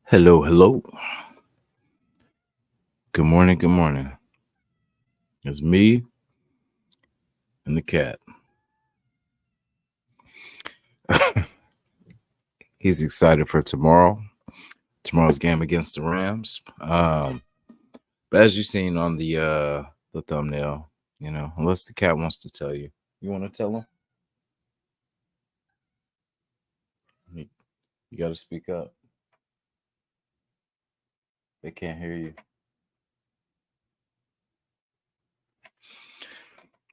Hello, hello. Good morning, good morning. It's me and the cat. He's excited for tomorrow's game against the Rams. But as you've seen on the thumbnail, unless the cat wants to tell you. You want to tell him? You got to speak up. They can't hear you.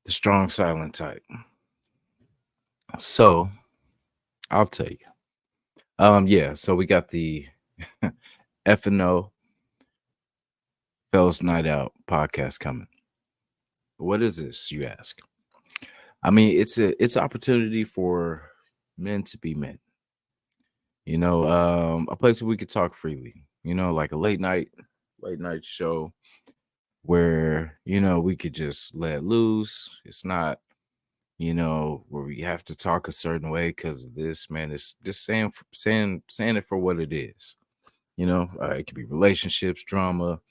The strong silent type. So, I'll tell you. So we got the FNO Nite Out podcast coming. What is this, you ask? I mean, it's opportunity for men to be men. A place where we could talk freely. Like a late night show where we could just let loose. It's not where we have to talk a certain way because of this. Man, it's just saying it for what it is. It could be relationships, drama.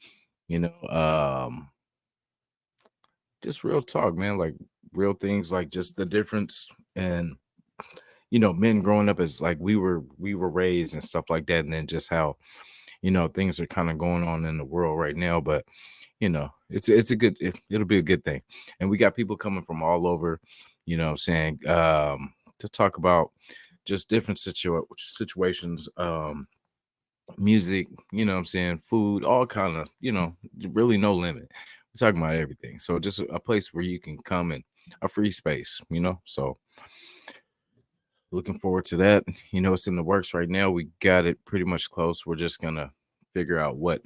Just real talk, man. Like real things, like just the difference and men growing up as like we were raised and stuff like that, and then just how things are kind of going on in the world right now. But it'll be a good thing, and we got people coming from all over, saying to talk about just different situations, music, food, all kind of, really no limit. We're talking about everything. So just a place where you can come in, a free space, so looking forward to that. It's in the works right now. We got it pretty much close. We're just gonna figure out what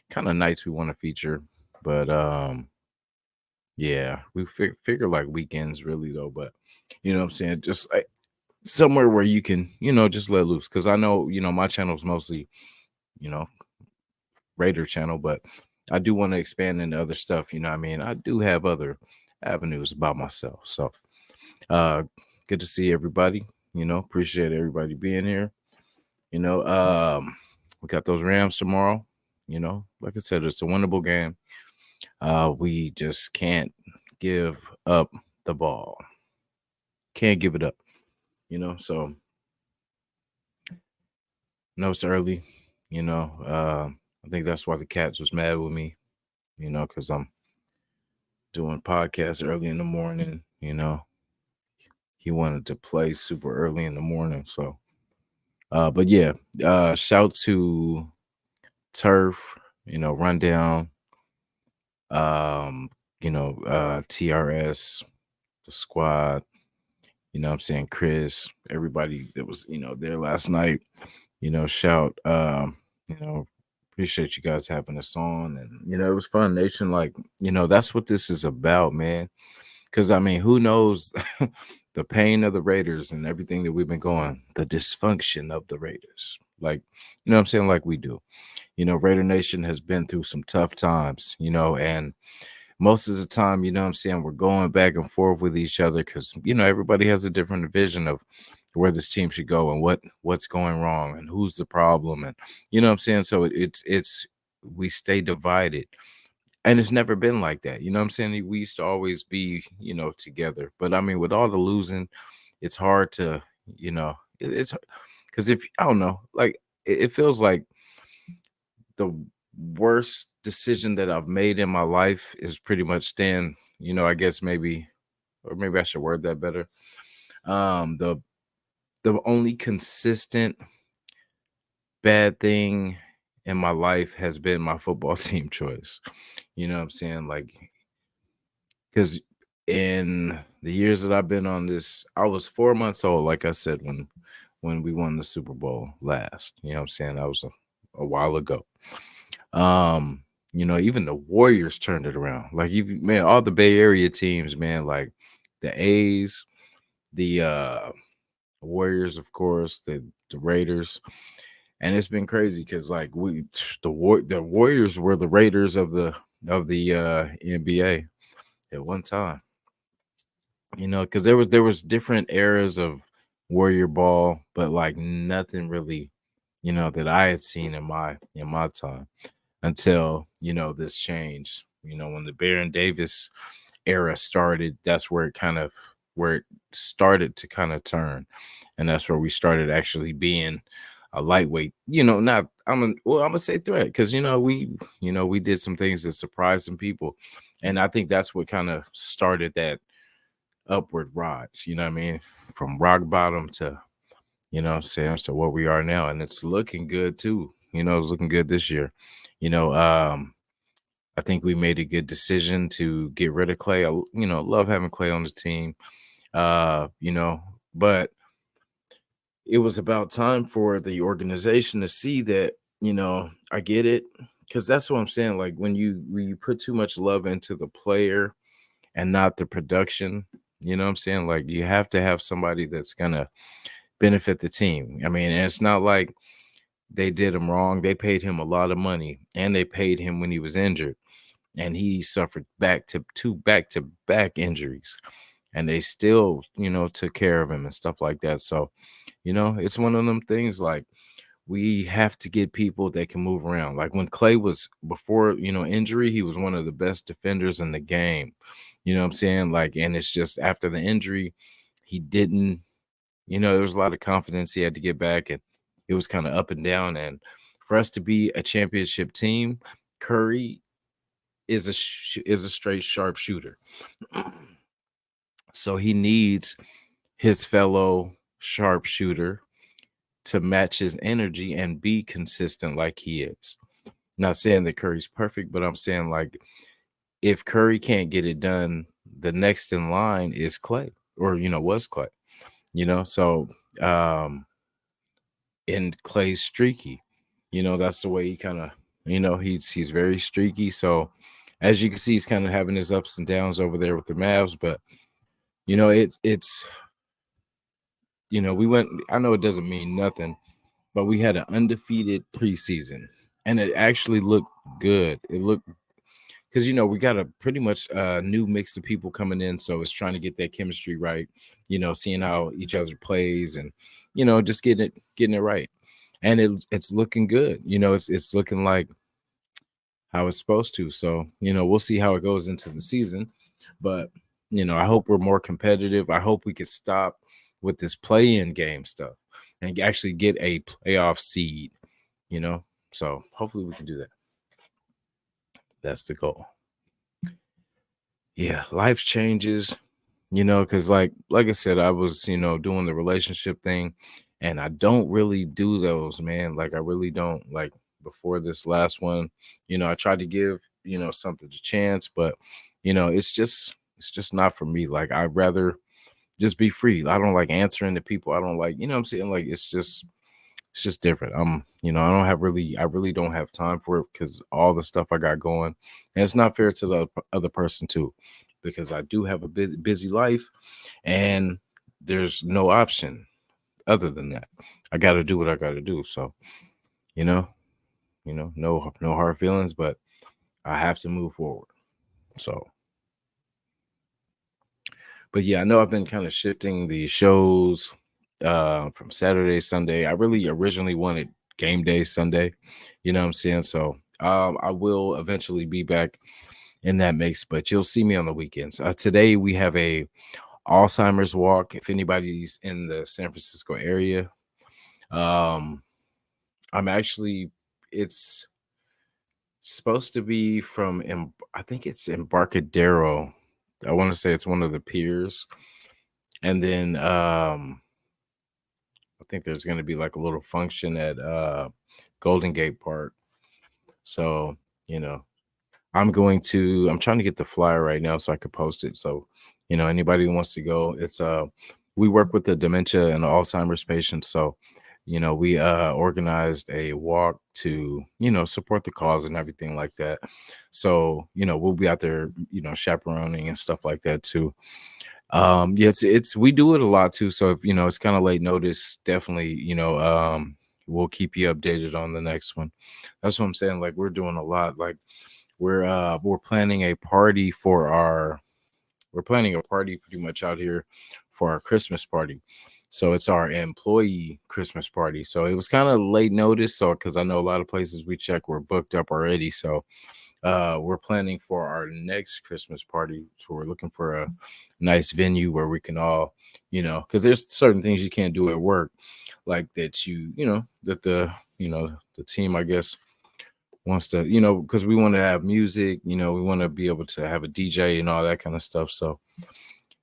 kind of nights we want to feature. But we figure like weekends really though. But just like somewhere where you can, just let loose. Cause I know, my channel is mostly, Raider channel, but I do want to expand into other stuff. I do have other avenues about myself. So good to see everybody. Appreciate everybody being here. We got those Rams tomorrow. Like I said, it's a winnable game. We just can't give up the ball. Can't give it up. So no, it's early. I think that's why the Cats was mad with me, because I'm doing podcasts early in the morning. He wanted to play super early in the morning. So, shout to Turf, Rundown, TRS, the squad, Chris, everybody that was, there last night, shout, appreciate you guys having us on. And, it was fun, Nation. Like, that's what this is about, man. Because, who knows the pain of the Raiders and everything that we've been going, the dysfunction of the Raiders. Like, like we do. Raider Nation has been through some tough times, and most of the time, we're going back and forth with each other because, everybody has a different vision of where this team should go and what's going wrong and who's the problem. And, so it's we stay divided. And it's never been like that. We used to always be, together. But with all the losing, it's hard to, it's because I don't know, like it feels like the worst decision that I've made in my life is pretty much staying, I guess maybe I should word that better. The only consistent bad thing in my life has been my football team choice. Like, because in the years that I've been on this, I was 4 months old, like I said, when we won the Super Bowl last. You know what I'm saying? That was a while ago. Even the Warriors turned it around. Like man, all the Bay Area teams, man, like the A's, the Warriors, of course, the Raiders. And it's been crazy because like the Warriors were the Raiders of the NBA at one time. Because there was different eras of Warrior ball, but like nothing really, that I had seen in my time until this change. When the Baron Davis era started, that's where it started to kind of turn, and that's where we started actually being a lightweight. Not I'm gonna say threat because we did some things that surprised some people, and I think that's what kind of started that upward rise. You know what I mean? From rock bottom to saying so what we are now, and it's looking good too. It's looking good this year. I think we made a good decision to get rid of Clay. Love having Clay on the team. But it was about time for the organization to see that, I get it. Because that's what I'm saying. Like when you put too much love into the player and not the production, you know what I'm saying? Like you have to have somebody that's gonna benefit the team. I mean, and it's not like they did him wrong. They paid him a lot of money and they paid him when he was injured. And he suffered two back-to-back injuries. And they still, took care of him and stuff like that. So, it's one of them things like we have to get people that can move around. Like when Clay was before, injury, he was one of the best defenders in the game. You know what I'm saying? Like, and it's just after the injury, he didn't, there was a lot of confidence he had to get back, and it was kind of up and down. And for us to be a championship team, Curry is a straight sharpshooter. So he needs his fellow sharpshooter to match his energy and be consistent like he is. Not saying that Curry's perfect, but I'm saying like if Curry can't get it done, the next in line is Clay, or was Clay. So and Clay's streaky. That's the way he kind of, he's very streaky. So as you can see, he's kind of having his ups and downs over there with the Mavs, but it's we went, I know it doesn't mean nothing, but we had an undefeated preseason and it actually looked good. It looked because we got a pretty much new mix of people coming in, so it's trying to get that chemistry right, seeing how each other plays and just getting it right. And it's looking good. It's looking like how it's supposed to. So, we'll see how it goes into the season. But, I hope we're more competitive. I hope we can stop with this play-in game stuff and actually get a playoff seed, So hopefully we can do that. That's the goal. Yeah, life changes, because like I said, I was, doing the relationship thing, and I don't really do those, man. Like I really don't. Like before this last one, I tried to give, something to chance, but it's just not for me. Like I'd rather just be free. I don't like answering to people. I don't like, what I'm saying? Like it's just different. I really don't have time for it because all the stuff I got going, and it's not fair to the other person too, because I do have a busy life, and there's no option other than that. I got to do what I got to do. So, no hard feelings, but I have to move forward. So, but yeah, I know I've been kind of shifting the shows from Saturday, Sunday. I really originally wanted game day Sunday, you know what I'm saying? So I will eventually be back in that mix, but you'll see me on the weekends. Today we have a Alzheimer's walk. If anybody's in the San Francisco area, I'm actually, it's supposed to be from, I think it's Embarcadero. I want to say it's one of the piers. And then I think there's going to be like a little function at Golden Gate Park. So, I'm trying to get the flyer right now so I could post it. So Anybody who wants to go, it's we work with the dementia and the Alzheimer's patients. So, we organized a walk to, support the cause and everything like that. So, we'll be out there, chaperoning and stuff like that too. Yeah, it's we do it a lot too. So if it's kind of late notice, definitely, we'll keep you updated on the next one. That's what I'm saying. Like we're doing a lot. Like we're planning a party for our we're planning a party pretty much out here for our Christmas party. So it's our employee Christmas party. So it was kind of late notice. So because I know a lot of places we check were booked up already. So we're planning for our next Christmas party. So we're looking for a nice venue where we can all, because there's certain things you can't do at work, like that that the team, I guess, wants to, because we want to have music, we want to be able to have a DJ and all that kind of stuff. So,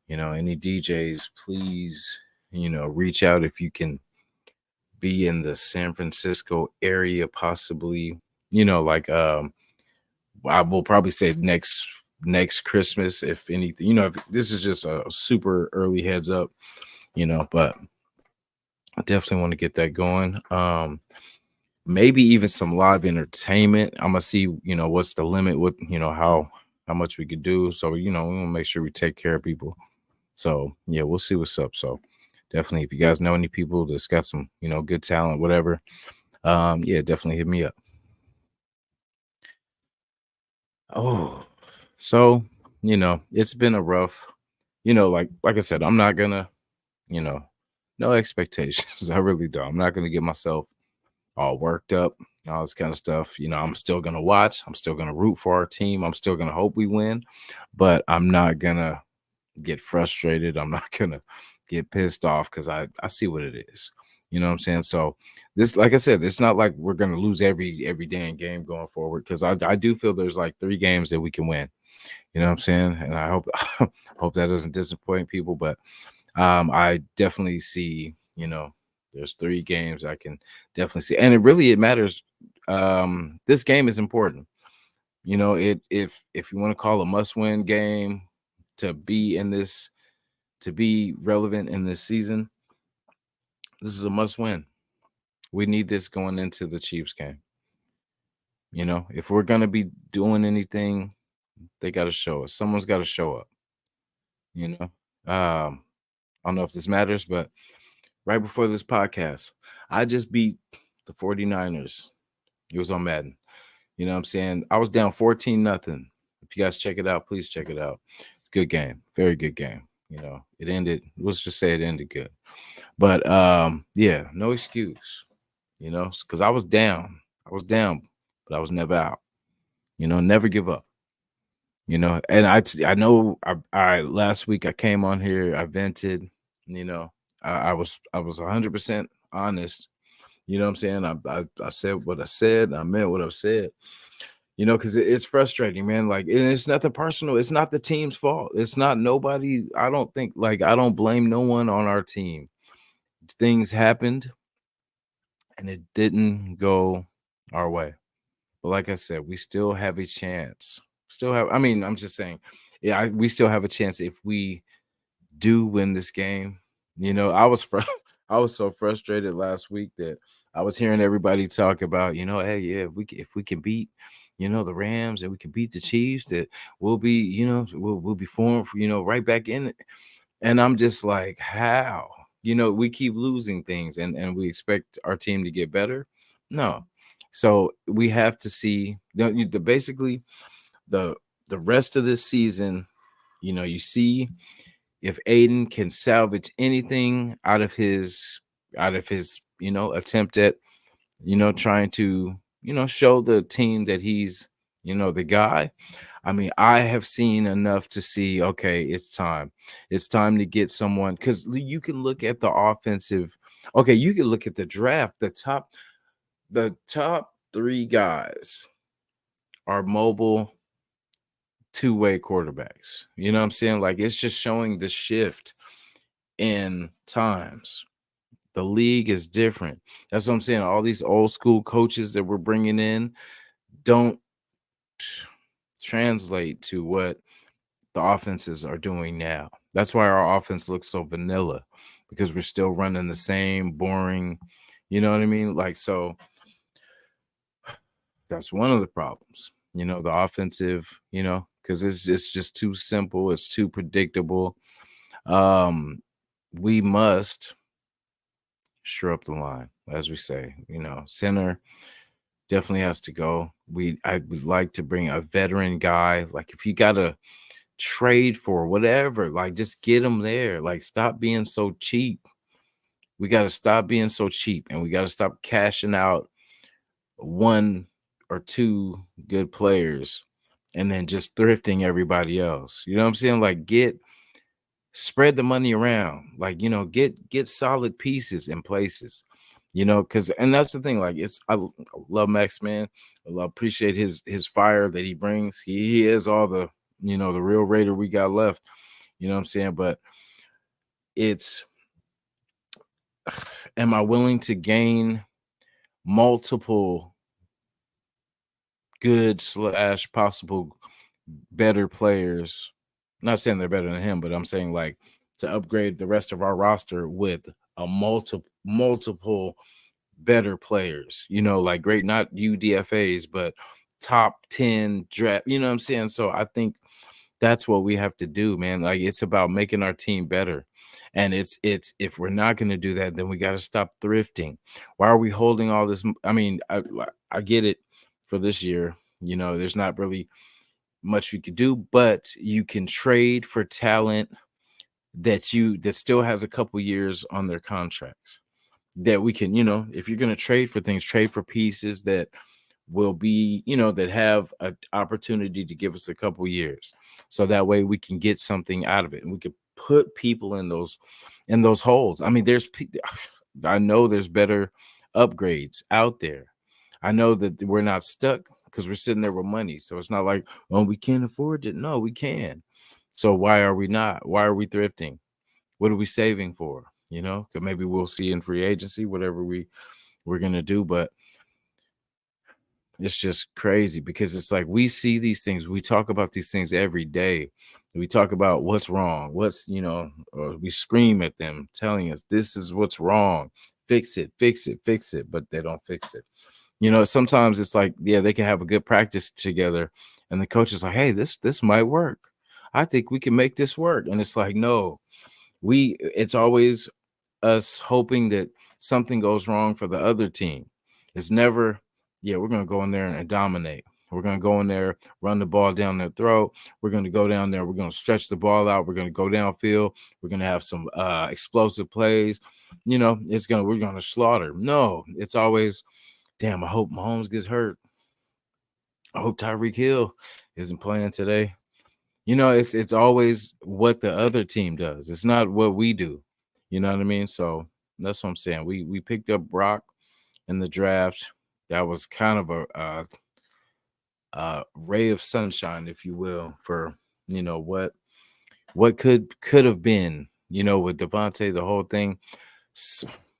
any DJs, please, reach out if you can be in the San Francisco area, possibly, like I will probably say next Christmas, if anything, if this is just a super early heads up, but I definitely want to get that going. Maybe even some live entertainment. I'm gonna see, what's the limit, what, how much we could do. So, we want to make sure we take care of people. So yeah, we'll see what's up. So definitely, if you guys know any people that's got some, good talent, whatever, yeah, definitely hit me up. Oh, so it's been a rough, like I said, I'm not gonna, you know, no expectations. I really don't. I'm not gonna get myself all worked up, all this kind of stuff. I'm still gonna watch. I'm still gonna root for our team. I'm still gonna hope we win, but I'm not gonna get frustrated. I'm not gonna get pissed off because I see what it is. You know what I'm saying? So this, like I said, it's not like we're gonna lose every damn game going forward because I do feel there's like 3 games that we can win. You know what I'm saying? And I hope hope that doesn't disappoint people, but I definitely see, there's 3 games I can definitely see. And it matters. This game is important. If you want to call a must-win game to be in this to be relevant in this season, this is a must-win. We need this going into the Chiefs game. If we're gonna be doing anything, they got to show us. Someone's got to show up. You know, I don't know if this matters, but right before this podcast, I just beat the 49ers. It was on Madden. You know what I'm saying? I was down 14-0. If you guys check it out, please check it out. It's a good game. Very good game. It ended, let's just say it ended good. But yeah, no excuse, because I was down. I was down, but I was never out. Never give up. And I know I last week I came on here, I vented, you know, I was 100% honest. You know what I'm saying? I said what I said, I meant what I said. Because it's frustrating, man. Like, and it's nothing personal. It's not the team's fault. It's not nobody. I don't think, like, I don't blame no one on our team. Things happened and it didn't go our way. But like I said, we still have a chance. Still have, I mean, I'm just saying, yeah, we still have a chance if we do win this game. I was so frustrated last week that I was hearing everybody talk about, hey, yeah, if we can beat, the Rams and we can beat the Chiefs, that we'll be, we'll be formed, right back in it. And I'm just like, how? We keep losing things and we expect our team to get better. No. So we have to see basically the rest of this season, you see if Aiden can salvage anything out of his attempt at trying to show the team that he's the guy. I mean, I have seen enough to see, okay, it's time to get someone, because you can look at the offensive, okay, you can look at the draft, the top 3 guys are mobile two-way quarterbacks. You know what I'm saying? Like, it's just showing the shift in times. The league is different. That's what I'm saying. All these old school coaches that we're bringing in don't translate to what the offenses are doing now. That's why our offense looks so vanilla, because we're still running the same boring, you know what I mean? Like, so that's one of the problems, the offensive, because it's just too simple, it's too predictable. We must shore up the line, as we say, center definitely has to go. I would like to bring a veteran guy. Like, if you gotta trade for whatever, like, just get him there. Like, stop being so cheap. We got to stop being so cheap, and we got to stop cashing out one or two good players and then just thrifting everybody else. You know what I'm saying? Like, spread the money around. Like, get solid pieces in places. Because, and that's the thing. Like, I love Max, man. Appreciate his fire that he brings. He is all the the real Raider we got left. You know what I'm saying? But it's, am I willing to gain multiple good / possible better players? I'm not saying they're better than him, but I'm saying, like, to upgrade the rest of our roster with a multiple better players, like, great, not UDFAs, but top 10 draft, you know what I'm saying? So I think that's what we have to do, man. Like, it's about making our team better. And it's if we're not going to do that, then we got to stop thrifting. Why are we holding all this? I mean, I get it for this year. There's not really much you could do, but you can trade for talent that still has a couple years on their contracts, that we can, if you're going to trade for things, trade for pieces that will be, that have an opportunity to give us a couple years. So that way we can get something out of it, and we can put people in those holes. I mean, I know there's better upgrades out there. I know that we're not stuck because we're sitting there with money. So it's not like, oh, we can't afford it. No, we can. So why are we not? Why are we thrifting? What are we saving for? Because maybe we'll see in free agency whatever we're gonna do. But it's just crazy, because it's like, we see these things, we talk about these things every day. We talk about what's wrong, or we scream at them telling us this is what's wrong, fix it, fix it, fix it, but they don't fix it. Sometimes it's like, yeah, they can have a good practice together, and the coach is like, hey, this might work. I think we can make this work. And it's like, no, it's always us hoping that something goes wrong for the other team. It's never, yeah, we're going to go in there and dominate. We're going to go in there, run the ball down their throat. We're going to go down there. We're going to stretch the ball out. We're going to go downfield. We're going to have some explosive plays. We're going to slaughter. No, it's always, damn, I hope Mahomes gets hurt. I hope Tyreek Hill isn't playing today. It's always what the other team does. It's not what we do. You know what I mean? So that's what I'm saying. We picked up Brock in the draft. That was kind of a ray of sunshine, if you will, for what could have been. With Devontae, the whole thing,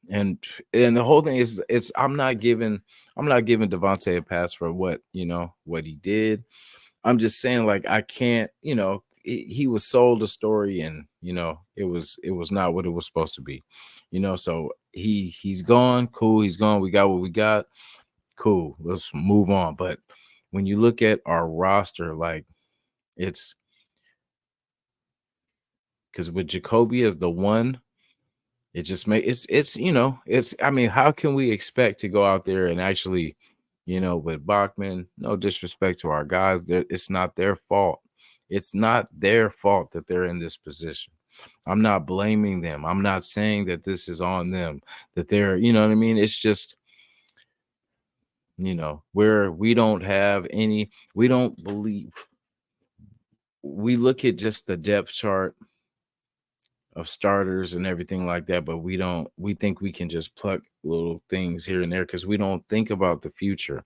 and the whole thing is, I'm not giving Devontae a pass for what he did. I'm just saying, like, I can't, he was sold a story, and it was not what it was supposed to be. So he's gone. Cool, he's gone. We got what we got. Cool, let's move on. But when you look at our roster, like, it's because with Jacoby as the one, it just it's I mean, how can we expect to go out there and actually, with Bachman, no disrespect to our guys, it's not their fault. It's not their fault that they're in this position. I'm not blaming them. I'm not saying that this is on them, that they're, you know what I mean? It's just, where we don't have any, we don't believe, we look at just the depth chart of starters and everything like that, but we think we can just pluck little things here and there, because we don't think about the future.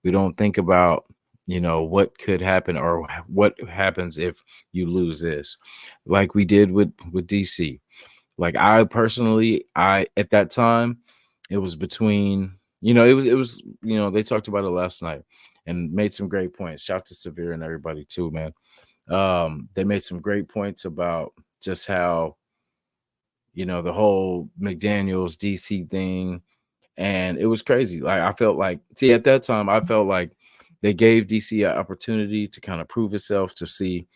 We don't think about, what could happen, or what happens if you lose this, like we did with DC. Like, I personally, at that time, it was between, it was they talked about it last night and made some great points. Shout to Severe and everybody too, man. They made some great points about just how, the whole McDaniels DC thing, and it was crazy. Like I felt like, see, at that time, I felt like they gave DC an opportunity to kind of prove itself to see,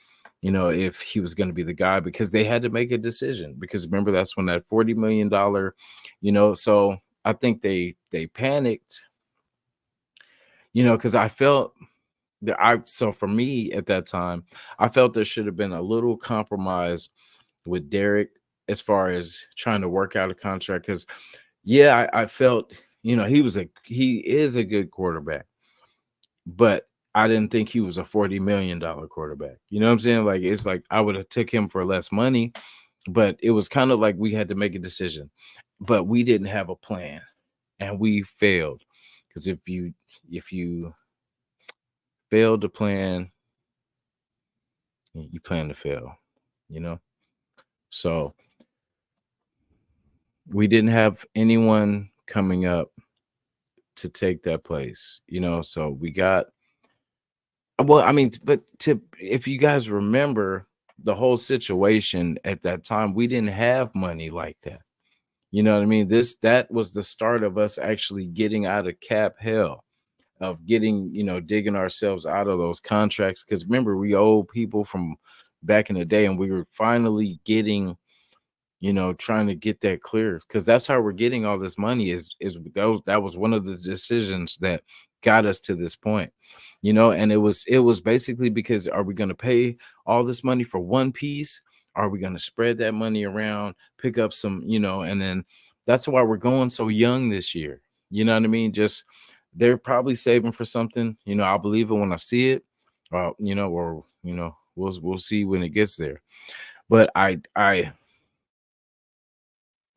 if he was going to be the guy because they had to make a decision. Because remember, that's when that $40 million, So I think they panicked, because I felt that so for me at that time, I felt there should have been a little compromise with Derek as far as trying to work out a contract. Because yeah, I felt, he is a good quarterback, but I didn't think he was a $40 million quarterback. You know what I'm saying? Like it's like I would have took him for less money, but it was kind of like we had to make a decision, but we didn't have a plan, and we failed. Because if you fail to plan, you plan to fail. You know, so we didn't have anyone coming up to take that place. So we got, well, I mean, but to if you guys remember the whole situation at that time, we didn't have money like that. You know what I mean? That was the start of us actually getting out of cap hell, of getting, digging ourselves out of those contracts. Because remember, we owe people from back in the day, and we were finally getting, trying to get that clear, because that's how we're getting all this money. Is that was one of the decisions that got us to this point, and it was basically because, are we going to pay all this money for one piece? Are we going to spread that money around, pick up some, and then that's why we're going so young this year. You know what I mean? Just they're probably saving for something. I'll believe it when I see it, or we'll see when it gets there. But I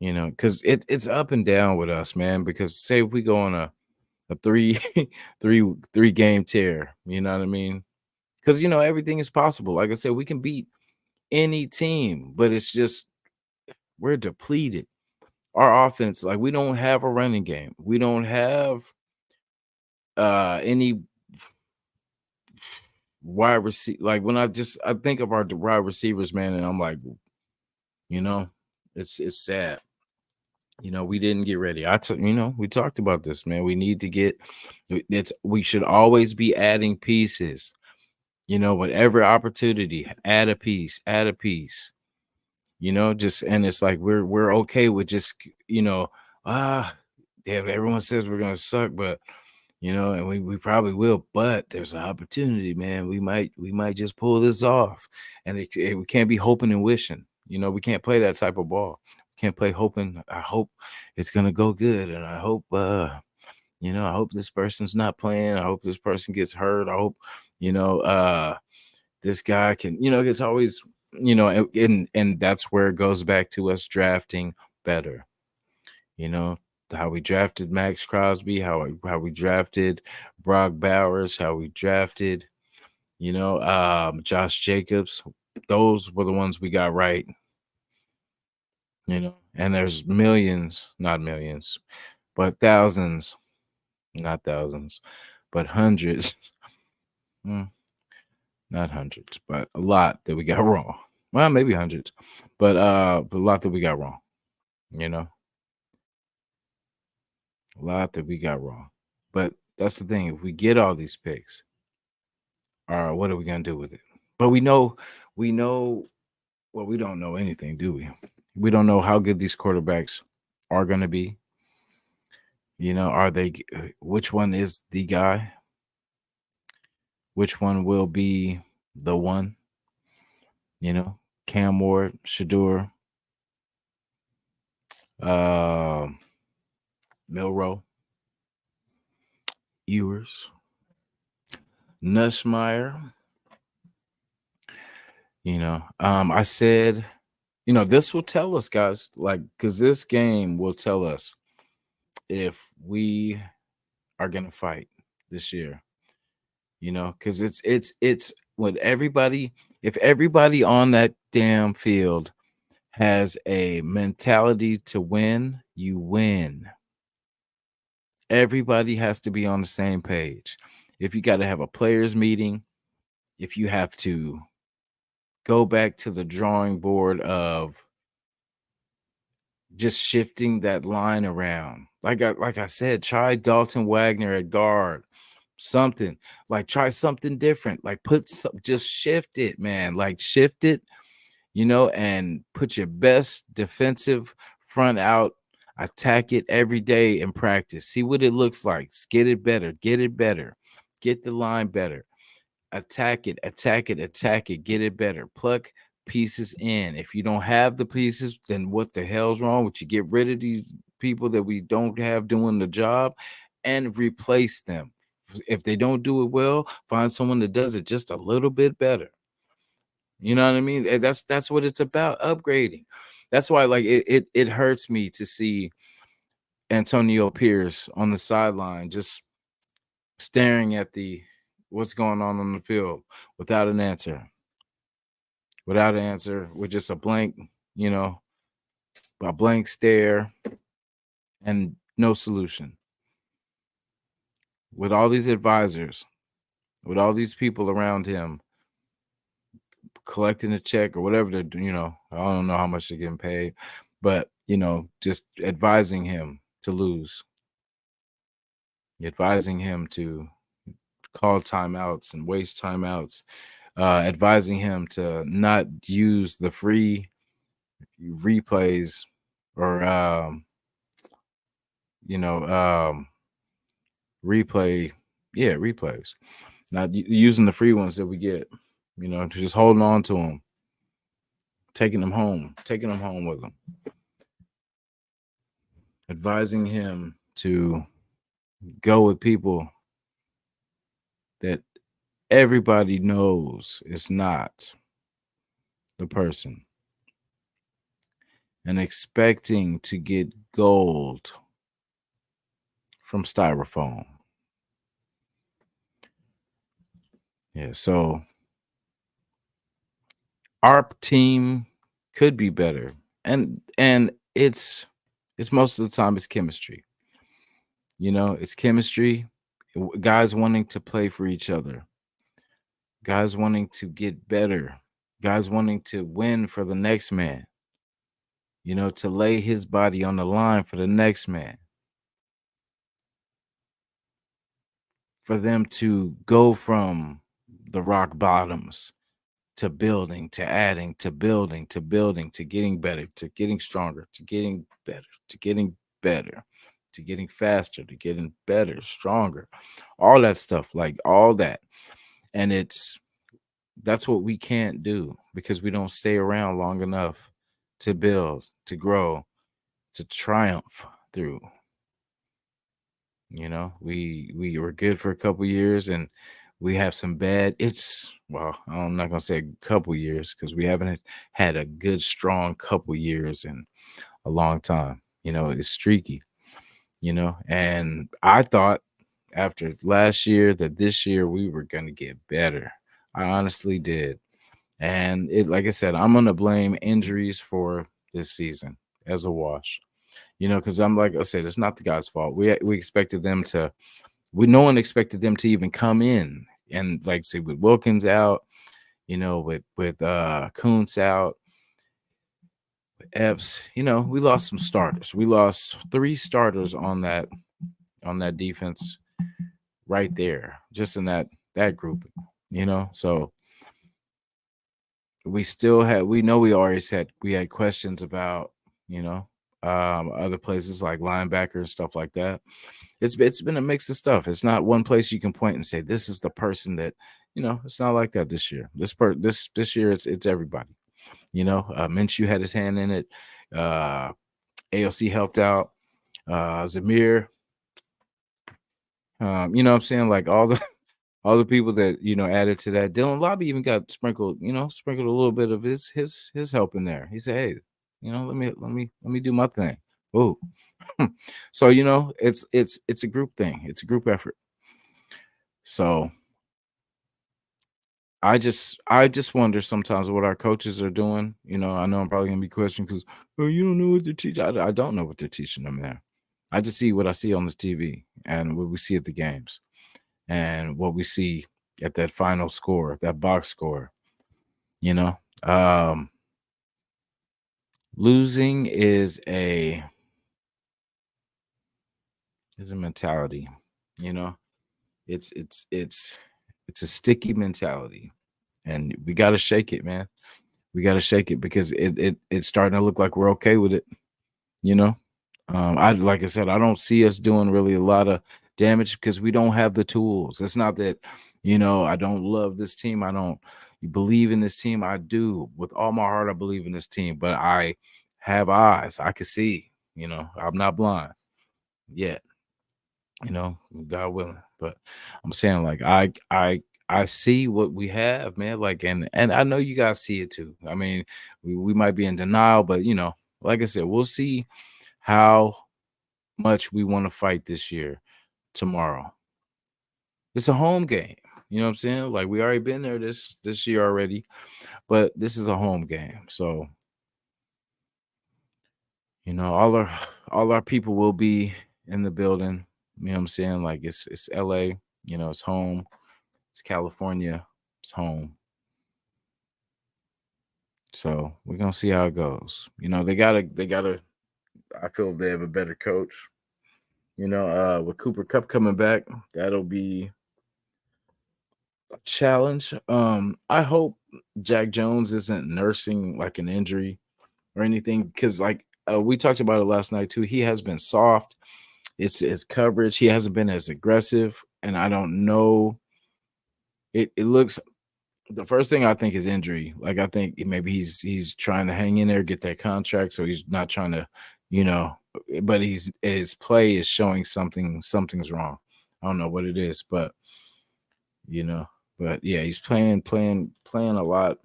because it's up and down with us, man. Because say if we go on a three three game tear, you know what I mean? Because everything is possible. Like I said, we can beat any team, but it's just we're depleted. Our offense, like we don't have a running game. We don't have any wide receiver. Like when I think of our wide receivers, man, and I'm like, you know, it's sad. We didn't get ready. We talked about this, man. We need to get we should always be adding pieces. Whatever opportunity, add a piece, add a piece. Just, and it's like we're okay with just, ah, damn, everyone says we're gonna suck, but and we probably will, but there's an opportunity, man. We might just pull this off. And we can't be hoping and wishing. We can't play that type of ball. Can't play hoping. I hope it's gonna go good, and I hope I hope this person's not playing. I hope this person gets hurt. I hope this guy can, it's always, and that's where it goes back to us drafting better. you know, how we drafted Max Crosby, how we drafted Brock Bowers, how we drafted, Josh Jacobs. Those were the ones we got right, and there's millions, not millions, but thousands, not thousands, but hundreds, mm, not hundreds, but a lot that we got wrong. Well, maybe hundreds, but a lot that we got wrong, you know, a lot that we got wrong. But that's the thing. If we get all these picks, what are we gonna do with it? But we know, well, we don't know anything, do we? We don't know how good these quarterbacks are gonna be. Are they? Which one is the guy? Which one will be the one? Cam Ward, Shador, uh, Milrow, Ewers, Nussmeyer. I said, this will tell us, guys, like, because this game will tell us if we are gonna fight this year. Because it's what everybody, if everybody on that damn field has a mentality to win, you win. Everybody has to be on the same page. If you got to have a players meeting, if you have to go back to the drawing board of just shifting that line around. Like I said, try Dalton Wagner at guard. Something like try something different. Like just shift it, man. Like shift it, and put your best defensive front out. Attack it every day in practice. See what it looks like. Get it better. Get it better. Get the line better. Attack it, attack it, attack it, get it better. Pluck pieces in. If you don't have the pieces, then what the hell's wrong with you? Get rid of these people that we don't have doing the job and replace them. If they don't do it well, find someone that does it just a little bit better. You know what I mean? That's what it's about, upgrading. That's why like it hurts me to see Antonio Pierce on the sideline just staring at the what's going on the field without an answer, with just a blank stare and no solution. With all these advisors, with all these people around him collecting a check or whatever they're doing, I don't know how much they're getting paid, but just advising him to lose, advising him to call timeouts and waste timeouts, advising him to not use the free replays or replays, not using the free ones that we get, just holding on to them, taking them home with them, advising him to go with people that everybody knows is not the person, and expecting to get gold from styrofoam. Yeah, so our team could be better, and it's most of the time it's chemistry. It's chemistry, guys wanting to play for each other, guys wanting to get better, guys wanting to win for the next man, to lay his body on the line for the next man, for them to go from the rock bottoms to building, to adding, to building, to building, to getting better, to getting stronger, to getting better, to getting better, to getting faster, to getting better, stronger, all that stuff, like all that. And that's what we can't do because we don't stay around long enough to build, to grow, to triumph through. We were good for a couple years and we have some bad. I'm not gonna say a couple years because we haven't had a good, strong couple years in a long time. It's streaky. And I thought after last year that this year we were gonna get better. I honestly did. And like I said, I'm gonna blame injuries for this season as a wash. Because I'm like I said, it's not the guys' fault. We expected them to. No one expected them to even come in, and like say with Wilkins out, with Kuntz out, with Epps, we lost some starters. We lost 3 starters on that defense right there, just in that group, So we had questions about, other places like linebacker and stuff like that. It's been a mix of stuff. It's not one place you can point and say this is the person that, it's not like that this year. This year it's everybody. Minshew had his hand in it. AOC helped out. Zamir. You know what I'm saying? Like all the people that added to that. Dylan Lobby even got sprinkled a little bit of his help in there. He said, "Hey, let me do my thing." Oh, so it's a group thing. It's a group effort. So I just wonder sometimes what our coaches are doing. I know I'm probably gonna be questioned because you don't know what they're teaching. I don't know what they're teaching them there. I just see what I see on the TV and what we see at the games and what we see at that final score, that box score. Um, losing is a mentality, you know. It's it's a sticky mentality, and we got to shake it, man. We got to shake it because it's starting to look like we're okay with it, you know. I like I said, I don't see us doing really a lot of damage because we don't have the tools. It's not that, I don't love this team. I don't believe in this team. I do with all my heart. I believe in this team, but I have eyes. I can see. I'm not blind yet. God willing. But I'm saying like I see what we have, man. Like and I know you guys see it too. I mean, we might be in denial, but like I said, we'll see how much we want to fight this year tomorrow. It's a home game. You know what I'm saying? Like we already been there this year already, but this is a home game. So, all our people will be in the building. You know what I'm saying? Like it's LA, it's home. It's California. It's home. So we're gonna see how it goes. They gotta I feel they have a better coach. With Cooper Cup coming back, that'll be a challenge. I hope Jack Jones isn't nursing like an injury or anything because like we talked about it last night too. He has been soft. It's his coverage. He hasn't been as aggressive, and I don't know. It looks the first thing I think is injury. Like I think maybe he's trying to hang in there, get that contract, so he's not trying to, you know, but his play is showing something's wrong. I don't know what it is, you know, but yeah, he's playing a lot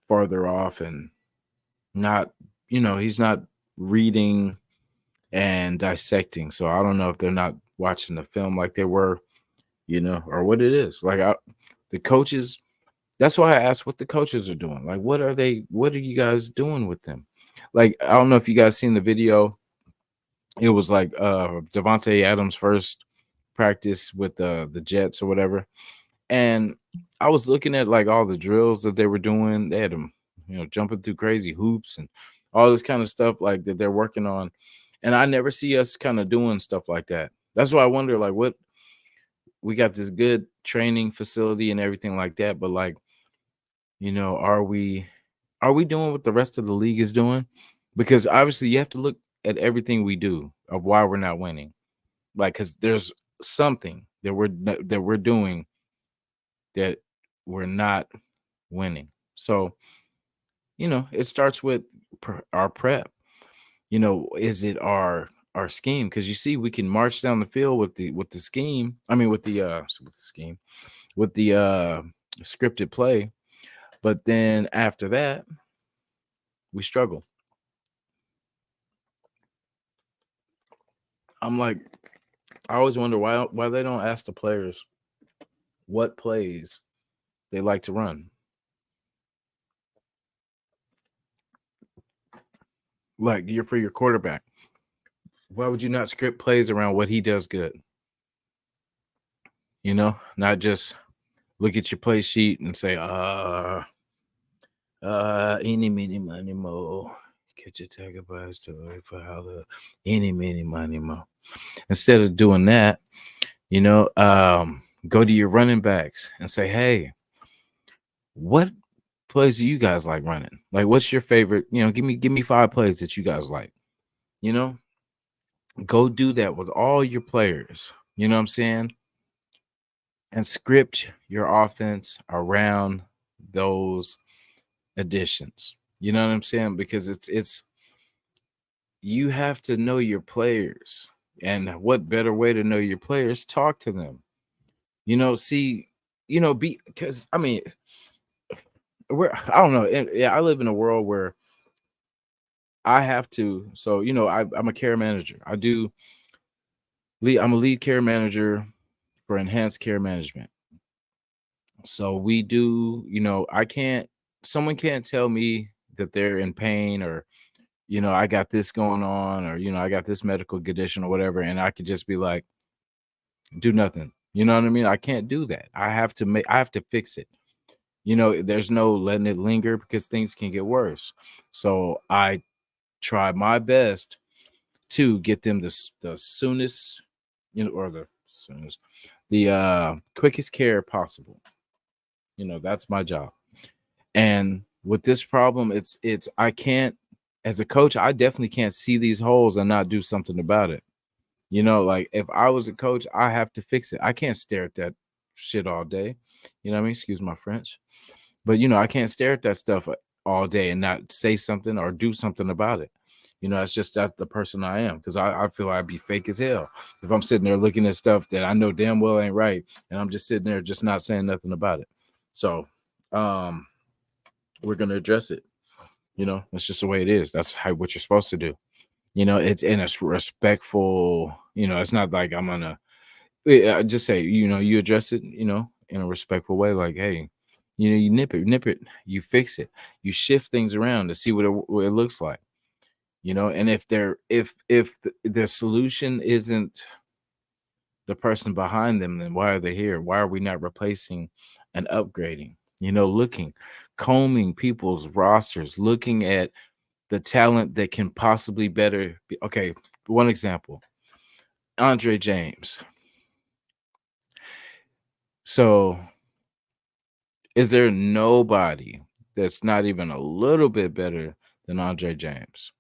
farther off and not, he's not reading and dissecting. So I don't know if they're not watching the film like they were, or what it is. Like the coaches. That's why I asked what the coaches are doing. Like, what are you guys doing with them? Like, I don't know if you guys seen the video. It was like Devontae Adams' first practice with the Jets or whatever. And I was looking at like all the drills that they were doing. They had them, jumping through crazy hoops and all this kind of stuff like that they're working on. And I never see us kind of doing stuff like that. That's why I wonder, like, what we got this good training facility and everything like that, but like, are we doing what the rest of the league is doing? Because obviously you have to look at everything we do of why we're not winning. Like, because there's something that we're doing that we're not winning. So, it starts with our prep. Is it our scheme? Because you see, we can march down the field with the scheme. I mean, with the scheme, with the scripted play. But then after that, we struggle. I'm like, I always wonder why they don't ask the players what plays they like to run. Like you're for your quarterback. Why would you not script plays around what he does good? Not just look at your play sheet and say, any, mini, money, mo. Catch a tagger by his toy for how the any, mini, money, mo. Instead of doing that, go to your running backs and say, hey, what plays do you guys like running? Like, what's your favorite? Give me 5 plays that you guys like. You know, go do that with all your players. You know what I'm saying? And script your offense around those additions. You know what I'm saying? Because it's you have to know your players. And what better way to know your players? Talk to them. See, be because I mean, I don't know. Yeah, I live in a world where I have to. So I'm a care manager. I'm a lead care manager for enhanced care management. So we do. I can't. Someone can't tell me that they're in pain or I got this going on or I got this medical condition or whatever, and I could just be like, do nothing. You know what I mean? I can't do that. I have to fix it. There's no letting it linger because things can get worse. So I try my best to get them the soonest, or the soonest, the quickest care possible. That's my job. And with this problem, it's I can't, as a coach, I definitely can't see these holes and not do something about it. Like if I was a coach, I have to fix it. I can't stare at that shit all day. You know what I mean? Excuse my French. But I can't stare at that stuff all day and not say something or do something about it. That's the person I am, because I feel I'd be fake as hell if I'm sitting there looking at stuff that I know damn well ain't right, and I'm just sitting there just not saying nothing about it. So we're gonna address it. That's just the way it is. That's what you're supposed to do. It's in a respectful, it's not like I'm gonna just say, you address it, in a respectful way, like, hey, you nip it, you fix it, you shift things around to see what it looks like, and if the solution isn't the person behind them, then why are they here? Why are we not replacing and upgrading? Combing people's rosters, looking at the talent that can possibly better be. Okay, one example, Andre James. So is there nobody that's not even a little bit better than Andre James?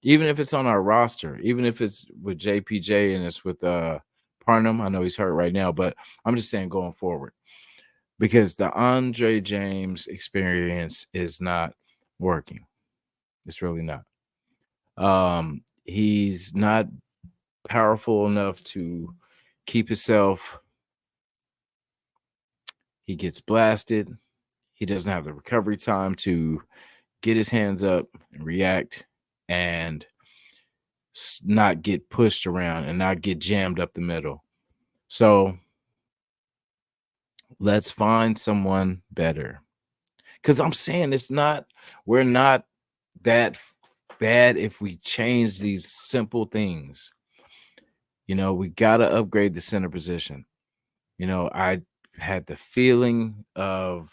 Even if it's on our roster, even if it's with JPJ and it's with Parnham. I know he's hurt right now, but I'm just saying going forward, because the Andre James experience is not working. It's really not. He's not powerful enough to keep himself. He gets blasted. He doesn't have the recovery time to get his hands up and react and not get pushed around and not get jammed up the middle. So let's find someone better. Because I'm saying we're not that bad if we change these simple things. We got to upgrade the center position. I had the feeling of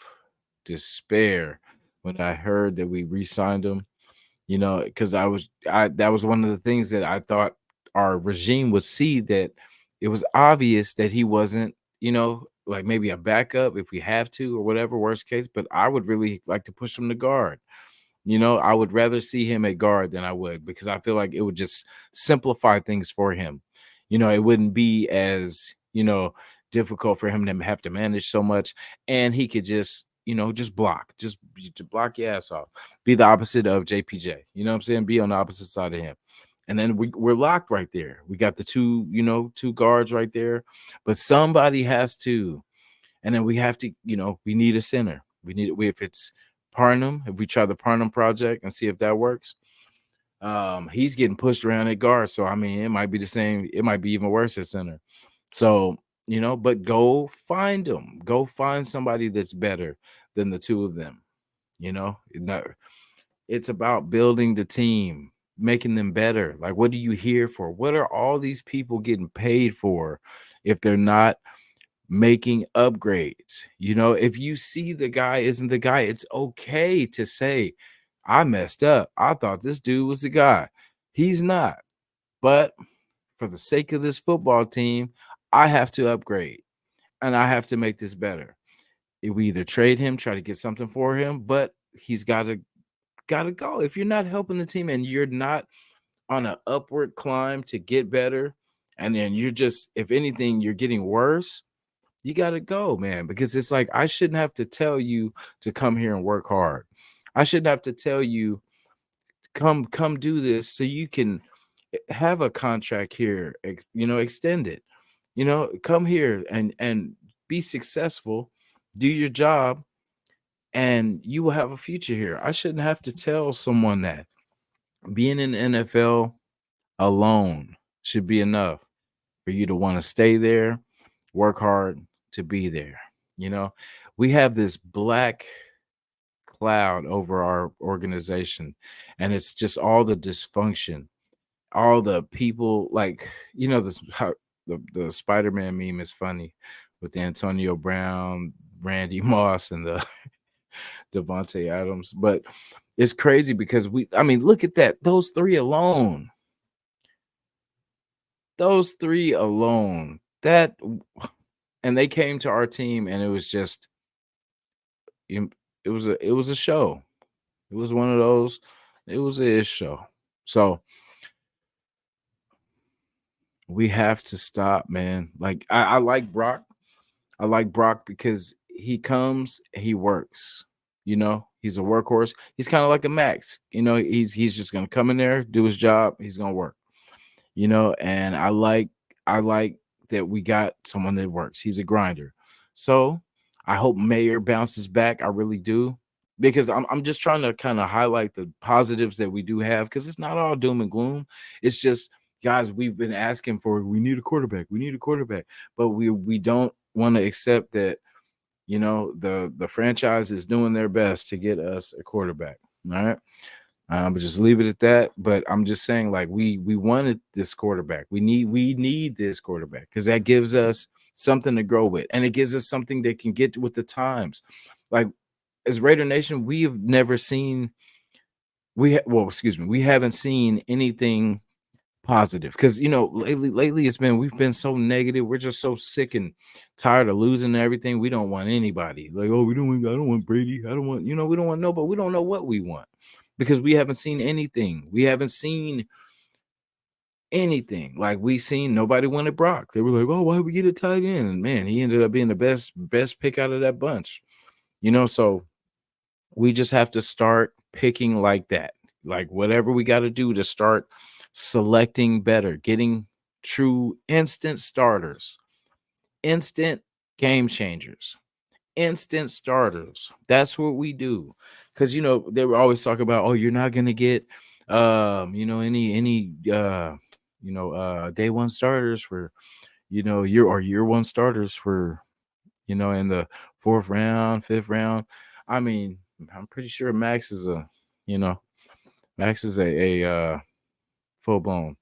despair when I heard that we re-signed him, because that was one of the things that I thought our regime would see, that it was obvious that he wasn't, like maybe a backup if we have to or whatever, worst case, but I would really like to push him to guard. I would rather see him at guard than I would, because I feel like it would just simplify things for him. It wouldn't be as, difficult for him to have to manage so much, and he could just block, just block your ass off. Be the opposite of JPJ. You know what I'm saying? Be on the opposite side of him. And then we're locked right there. We got the two guards right there, but somebody has to. And then we have to, we need a center. If it's Parnham, if we try the Parnham project and see if that works, he's getting pushed around at guard. So, I mean, it might be the same. It might be even worse at center. So, but go find them. Go find somebody that's better than the two of them. It's about building the team, making them better. Like, what are you here for? What are all these people getting paid for if they're not making upgrades? If you see the guy isn't the guy, it's okay to say, I messed up. I thought this dude was the guy. He's not. But for the sake of this football team, I have to upgrade and I have to make this better. If we either trade him, try to get something for him, but he's gotta go. If you're not helping the team and you're not on an upward climb to get better, and then you're just, if anything, you're getting worse, you got to go, man, because it's like, I shouldn't have to tell you to come here and work hard. I shouldn't have to tell you, come do this so you can have a contract here, extend it, come here and be successful, do your job, and you will have a future here. I shouldn't have to tell someone that. Being in the NFL alone should be enough for you to want to stay there, work hard to be there. We have this black cloud over our organization, and it's just all the dysfunction, all the people, like, this how the Spider-Man meme is funny with Antonio Brown Randy Moss and the Devontae Adams. But it's crazy because I mean, look at that. Those three alone. Those three alone. That and they came to our team and it was just it was a show. It was one of those. It was a ish show. So we have to stop, man. Like I like Brock. I like Brock because he comes, he works. He's a workhorse. He's kind of like a Max. He's just gonna come in there, do his job. He's gonna work. And I like that we got someone that works. He's a grinder. So I hope Mayer bounces back. I really do. Because I'm just trying to kind of highlight the positives that we do have because it's not all doom and gloom. It's just guys, we've been asking for we need a quarterback. We need a quarterback. But we don't want to accept that, the franchise is doing their best to get us a quarterback. All right. But just leave it at that. But I'm just saying, like, we wanted this quarterback. We need this quarterback because that gives us something to grow with, and it gives us something that can get with the times. Like as Raider Nation, we have never seen. We haven't seen anything positive because lately we've been so negative. We're just so sick and tired of losing everything. We don't want anybody like, oh, I don't want Brady. I don't want, we don't want nobody. We don't know what we want because we haven't seen anything. We haven't seen anything. Like we seen nobody wanted Brock. They were like, oh, why we get a tight end? And man, he ended up being the best pick out of that bunch. So we just have to start picking like that. Like whatever we got to do to start selecting better, getting true instant starters, instant game changers, instant starters. That's what we do. Because they were always talking about, oh, you're not gonna get any day one starters for year one starters for in the fourth round, fifth round. I mean, I'm pretty sure Max is a full blown,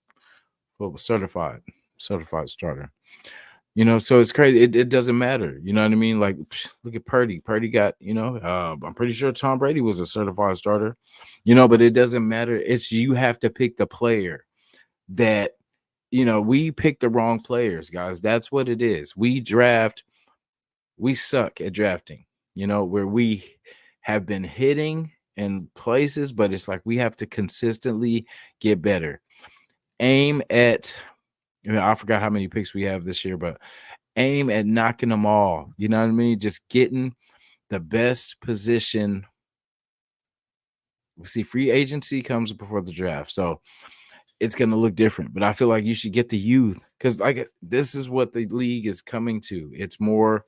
full certified starter. So it's crazy. It doesn't matter. You know what I mean? Like, look at Purdy. Purdy got, I'm pretty sure Tom Brady was a certified starter, but it doesn't matter. It's you have to pick the player that, we pick the wrong players, guys. That's what it is. We suck at drafting, where we have been hitting in places, but it's like we have to consistently get better. Aim at, I forgot how many picks we have this year, but aim at knocking them all. You know what I mean? Just getting the best position. We see free agency comes before the draft. So it's going to look different, but I feel like you should get the youth because like this is what the league is coming to. It's more,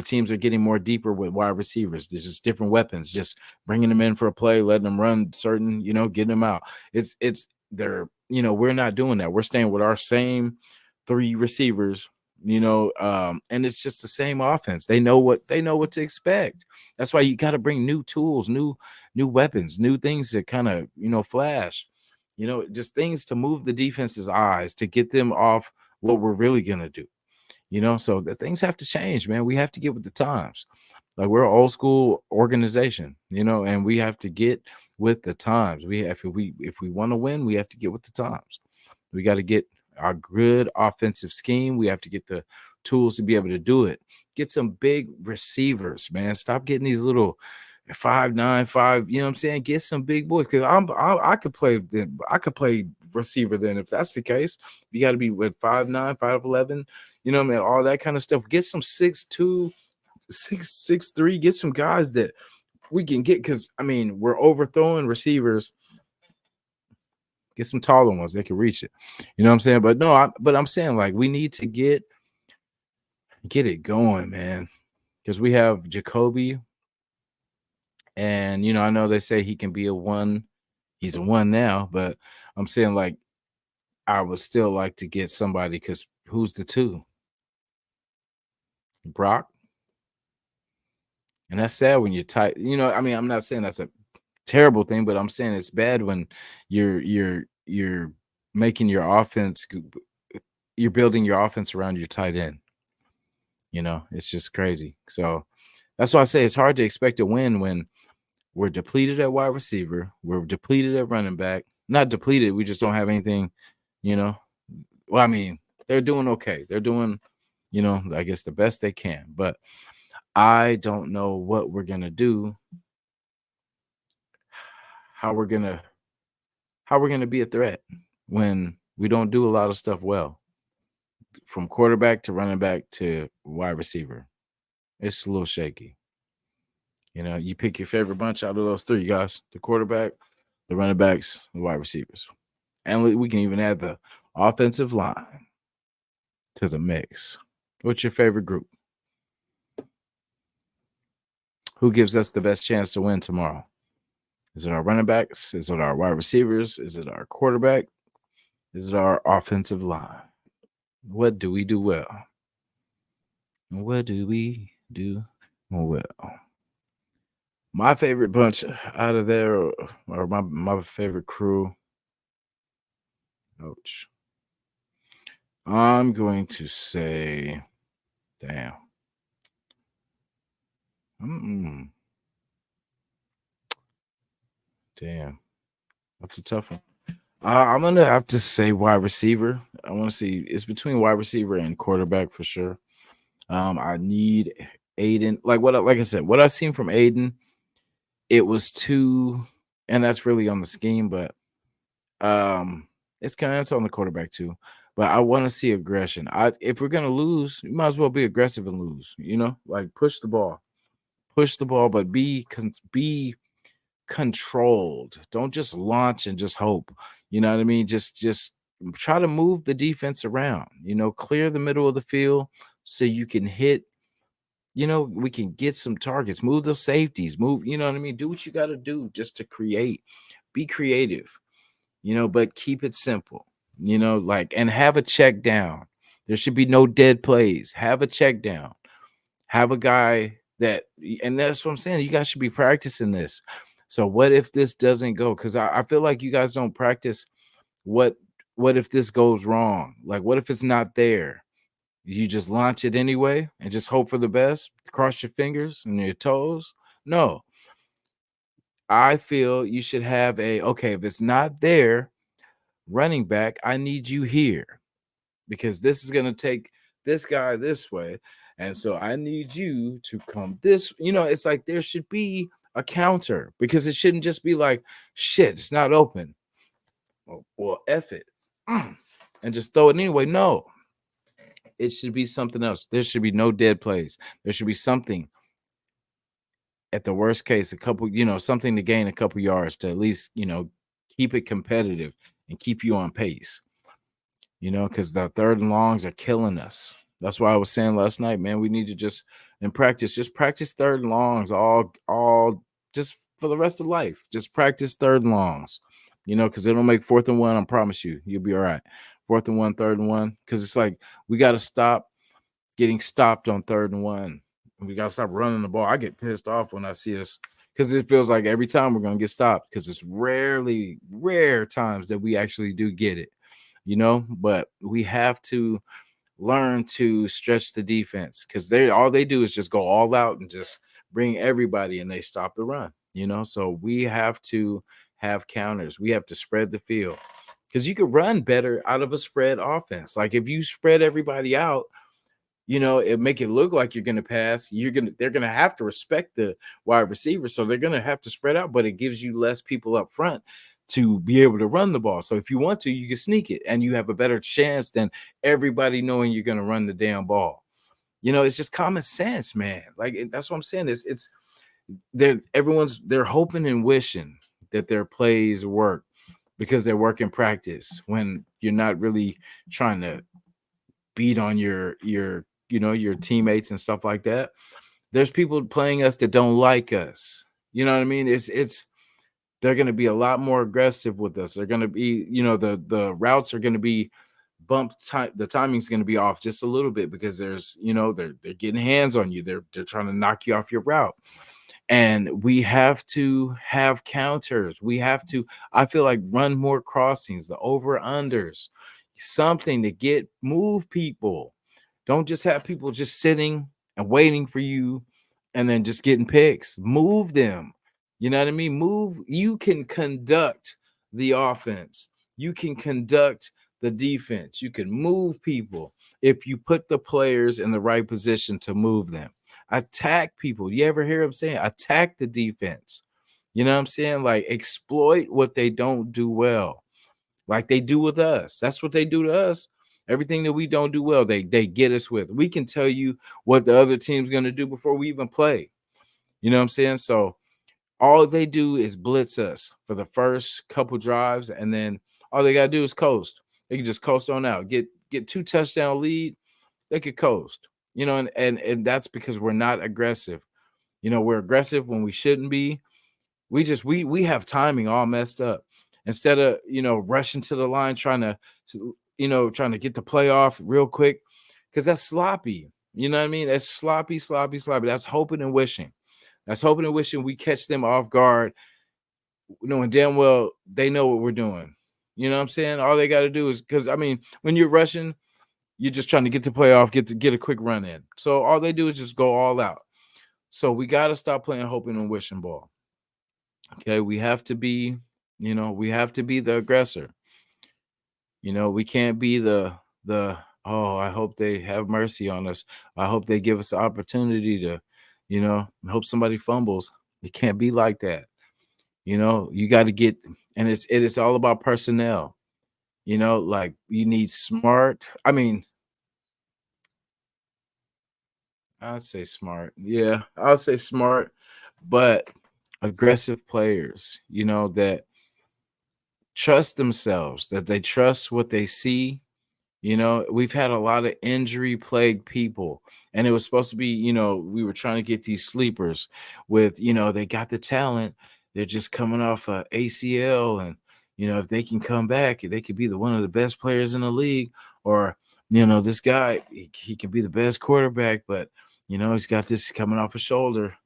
teams are getting more deeper with wide receivers. There's just different weapons, just bringing them in for a play, letting them run certain, getting them out. We're not doing that. We're staying with our same three receivers, and it's just the same offense. They know what to expect. That's why you got to bring new tools, new weapons, new things that kind of, flash, just things to move the defense's eyes to get them off what we're really going to do. So the things have to change, man. We have to get with the times. Like we're an old school organization, and we have to get with the times. If we want to win, we have to get with the times. We got to get our good offensive scheme. We have to get the tools to be able to do it. Get some big receivers, man. Stop getting these little 5'9", 5. You know what I'm saying? Get some big boys because I could play. I could play receiver then if that's the case. You got to be with 5'9", 5'11". You know what I mean? All that kind of stuff. Get some 6'2", 6'3". Get some guys that we can get because I mean we're overthrowing receivers. Get some taller ones that can reach it. You know what I'm saying? But no, I'm saying like we need to get it going, man. Because we have Jacoby. And I know they say he can be a 1. He's a 1 now, but I'm saying like I would still like to get somebody because who's the 2? Brock. And that's sad when you're tight. I mean, I'm not saying that's a terrible thing, but I'm saying it's bad when you're making your offense, you're building your offense around your tight end. It's just crazy. So That's why I say it's hard to expect a win when we're depleted at wide receiver, we're depleted at running back. Not depleted, we just don't have anything, you know. Well, I mean, they're doing okay. They're doing, I guess the best they can. But I don't know what we're gonna do, how we're gonna be a threat when we don't do a lot of stuff well, from quarterback to running back to wide receiver. It's a little shaky. You pick your favorite bunch out of those three guys: the quarterback, the running backs, the wide receivers, and we can even add the offensive line to the mix. What's your favorite group? Who gives us the best chance to win tomorrow? Is it our running backs? Is it our wide receivers? Is it our quarterback? Is it our offensive line? What do we do well? What do we do well? My favorite bunch out of there, or my favorite crew. Ouch. I'm going to say, damn. Damn. That's a tough one. I'm gonna have to say wide receiver. I want to see, it's between wide receiver and quarterback for sure. I need Aiden. Like I said, what I've seen from Aiden, it was too, and that's really on the scheme, but it's on the quarterback too. But I want to see aggression. If we're gonna lose, you might as well be aggressive and lose. Like push the ball, but be controlled. Don't just launch and just hope. You know what I mean? Just try to move the defense around. Clear the middle of the field so you can hit. We can get some targets. Move those safeties. Move. You know what I mean? Do what you got to do just to create. Be creative. But keep it simple. And have a check down. There should be no dead plays. Have a check down. Have a guy and that's what I'm saying. You guys should be practicing this. So what if this doesn't go? Because I feel like you guys don't practice what if this goes wrong? Like, what if it's not there? You just launch it anyway and just hope for the best, cross your fingers and your toes? No. I feel you should have okay, if it's not there, running back, I need you here because this is going to take this guy this way. And so I need you to come this, it's like there should be a counter because it shouldn't just be like, shit, it's not open. Well, F it. And just throw it anyway. No, it should be something else. There should be no dead plays. There should be something. At the worst case, a couple, something to gain a couple yards to at least, keep it competitive and keep you on pace. Because the third and longs are killing us. That's why I was saying last night, man, we need to just practice third and longs all just for the rest of life. Just practice third and longs, because it'll make 4th and 1. I promise you'll be all right. 4th and 1, 3rd and 1, because it's like we got to stop getting stopped on 3rd and 1. And we got to stop running the ball. I get pissed off when I see us because it feels like every time we're going to get stopped because it's rare times that we actually do get it. But we have to learn to stretch the defense because all they do is just go all out and just bring everybody and they stop the run, so we have to have counters. We have to spread the field because you could run better out of a spread offense. Like if you spread everybody out, it make it look like you're going to pass. They're going to have to respect the wide receiver. So they're going to have to spread out, but it gives you less people up front to be able to run the ball. So if you want to, you can sneak it and you have a better chance than everybody knowing you're going to run the damn ball. It's just common sense, man. Like that's what I'm saying. They're hoping and wishing that their plays work because they're working practice when you're not really trying to beat on your teammates and stuff like that. There's people playing us that don't like us. You know what I mean? They're going to be a lot more aggressive with us. They're going to be, the routes are going to be bumped. The timing's going to be off just a little bit because there's, they're getting hands on you. They're trying to knock you off your route. And we have to have counters. We have to, I feel like, run more crossings, the over-unders, something to move people. Don't just have people just sitting and waiting for you and then just getting picks. Move them. You know what I mean? Move. You can conduct the offense. You can conduct the defense. You can move people if you put the players in the right position to move them. Attack people. You ever hear them saying attack the defense? You know what I'm saying? Like exploit what they don't do well, like they do with us. That's what they do to us. Everything that we don't do well, they get us with. We can tell you what the other team's going to do before we even play. You know what I'm saying? So all they do is blitz us for the first couple drives, and then all they got to do is coast. They can just coast on out. Get 2 touchdown lead, they could coast. You know, and that's because we're not aggressive. You know, we're aggressive when we shouldn't be. We have timing all messed up. Instead of, rushing to the line trying to get the play off real quick, because that's sloppy. You know what I mean? That's sloppy, sloppy, sloppy. That's hoping and wishing. That's hoping and wishing we catch them off guard, knowing damn well they know what we're doing. You know what I'm saying? All they got to do is, because I mean, when you're rushing, you're just trying to get the play off, get a quick run in. So all they do is just go all out. So we got to stop playing hoping and wishing ball. Okay, we have to be, we have to be the aggressor. We can't be the oh, I hope they have mercy on us. I hope they give us the opportunity to, hope somebody fumbles. It can't be like that. You got to get, and it is all about personnel. Like you need smart. I mean, I'd say smart. Yeah, I'll say smart, but aggressive players, that trust themselves, that they trust what they see. We've had a lot of injury plagued people, and it was supposed to be, we were trying to get these sleepers with, they got the talent. They're just coming off a ACL, and, if they can come back, they could be one of the best players in the league. Or, this guy, he can be the best quarterback, but, he's got this coming off his shoulder.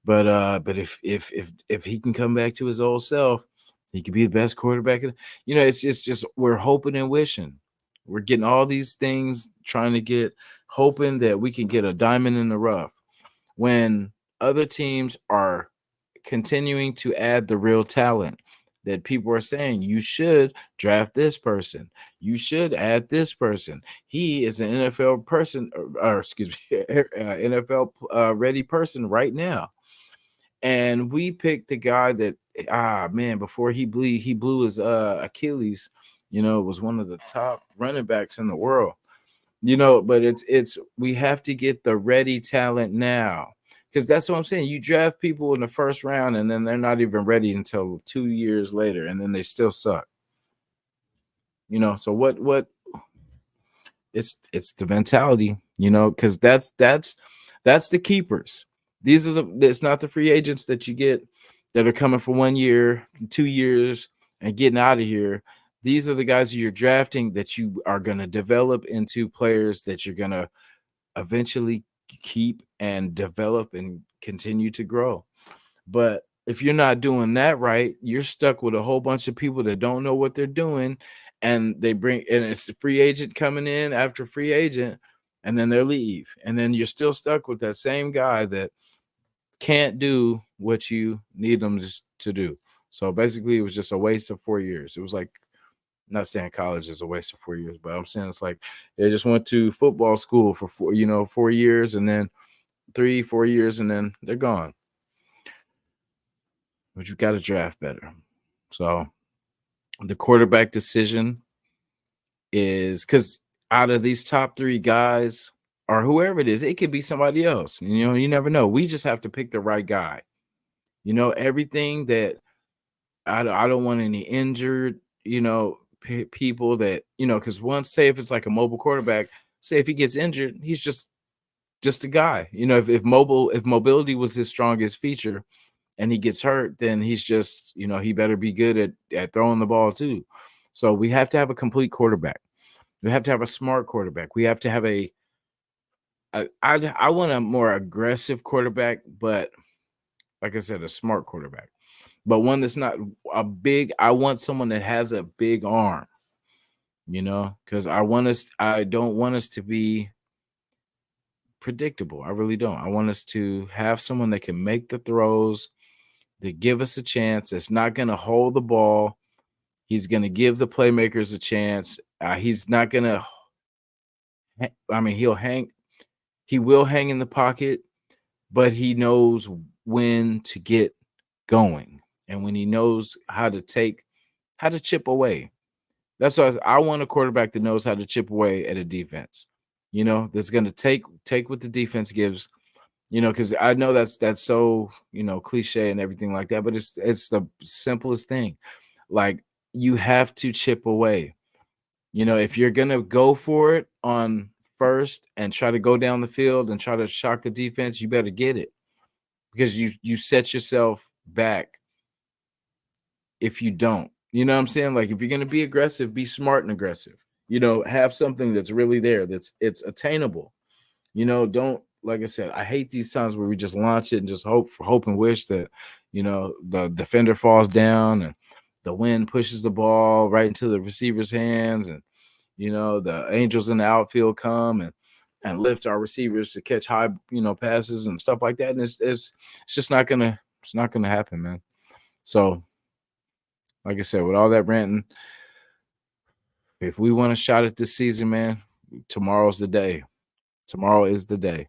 But if he can come back to his old self, he could be the best quarterback. It's just we're hoping and wishing. We're getting all these things, trying to get, hoping that we can get a diamond in the rough, when other teams are continuing to add the real talent that people are saying you should draft this person, you should add this person. He is an NFL person, or excuse me, NFL ready person right now. And we picked the guy that, man, before he blew his Achilles, was one of the top running backs in the world. But it's we have to get the ready talent now, because that's what I'm saying. You draft people in the first round, and then they're not even ready until 2 years later, and then they still suck. So what it's the mentality, because that's the keepers. It's not the free agents that you get that are coming for 1 year, 2 years, and getting out of here. These are the guys you're drafting that you are going to develop into players that you're going to eventually keep and develop and continue to grow. But if you're not doing that right, you're stuck with a whole bunch of people that don't know what they're doing, and it's the free agent coming in after free agent, and then they leave, and then you're still stuck with that same guy that can't do what you need them to do. So basically, it was just a waste of 4 years. It was like, not saying college is a waste of 4 years, but I'm saying it's like they just went to football school for 4 years, and then 3-4 years, and then they're gone. But you got to draft better. So the quarterback decision is, because out of these top 3 guys, or whoever it is, it could be somebody else. You never know. We just have to pick the right guy. Everything that I don't want any injured, people that, because once, say if it's like a mobile quarterback, say if he gets injured, he's just a guy. If mobility was his strongest feature and he gets hurt, then he's just, he better be good at throwing the ball too. So we have to have a complete quarterback. We have to have a smart quarterback. We have to have I want a more aggressive quarterback, but like I said, a smart quarterback, but one that's not I want someone that has a big arm, because I don't want us to be predictable. I really don't. I want us to have someone that can make the throws, that give us a chance, that's not going to hold the ball. He's going to give the playmakers a chance. He's not going to, I mean, he will hang in the pocket, but he knows when to get going and when he knows how to chip away. That's why I want a quarterback that knows how to chip away at a defense. That's going to take what the defense gives. Because I know that's so cliche and everything like that, but it's the simplest thing. Like, you have to chip away. If you're gonna go for it on first and try to go down the field and try to shock the defense, you better get it, because you set yourself back if you don't. You know what I'm saying? Like, if you're gonna be aggressive, be smart and aggressive. Have something that's really there, it's attainable. Don't, like I said, I hate these times where we just launch it and just hope and wish that the defender falls down and the wind pushes the ball right into the receiver's hands, and the angels in the outfield come and lift our receivers to catch high passes and stuff like that. And it's just not gonna happen, man. So, like I said, with all that ranting, if we want a shot at this season, man, tomorrow's the day. Tomorrow is the day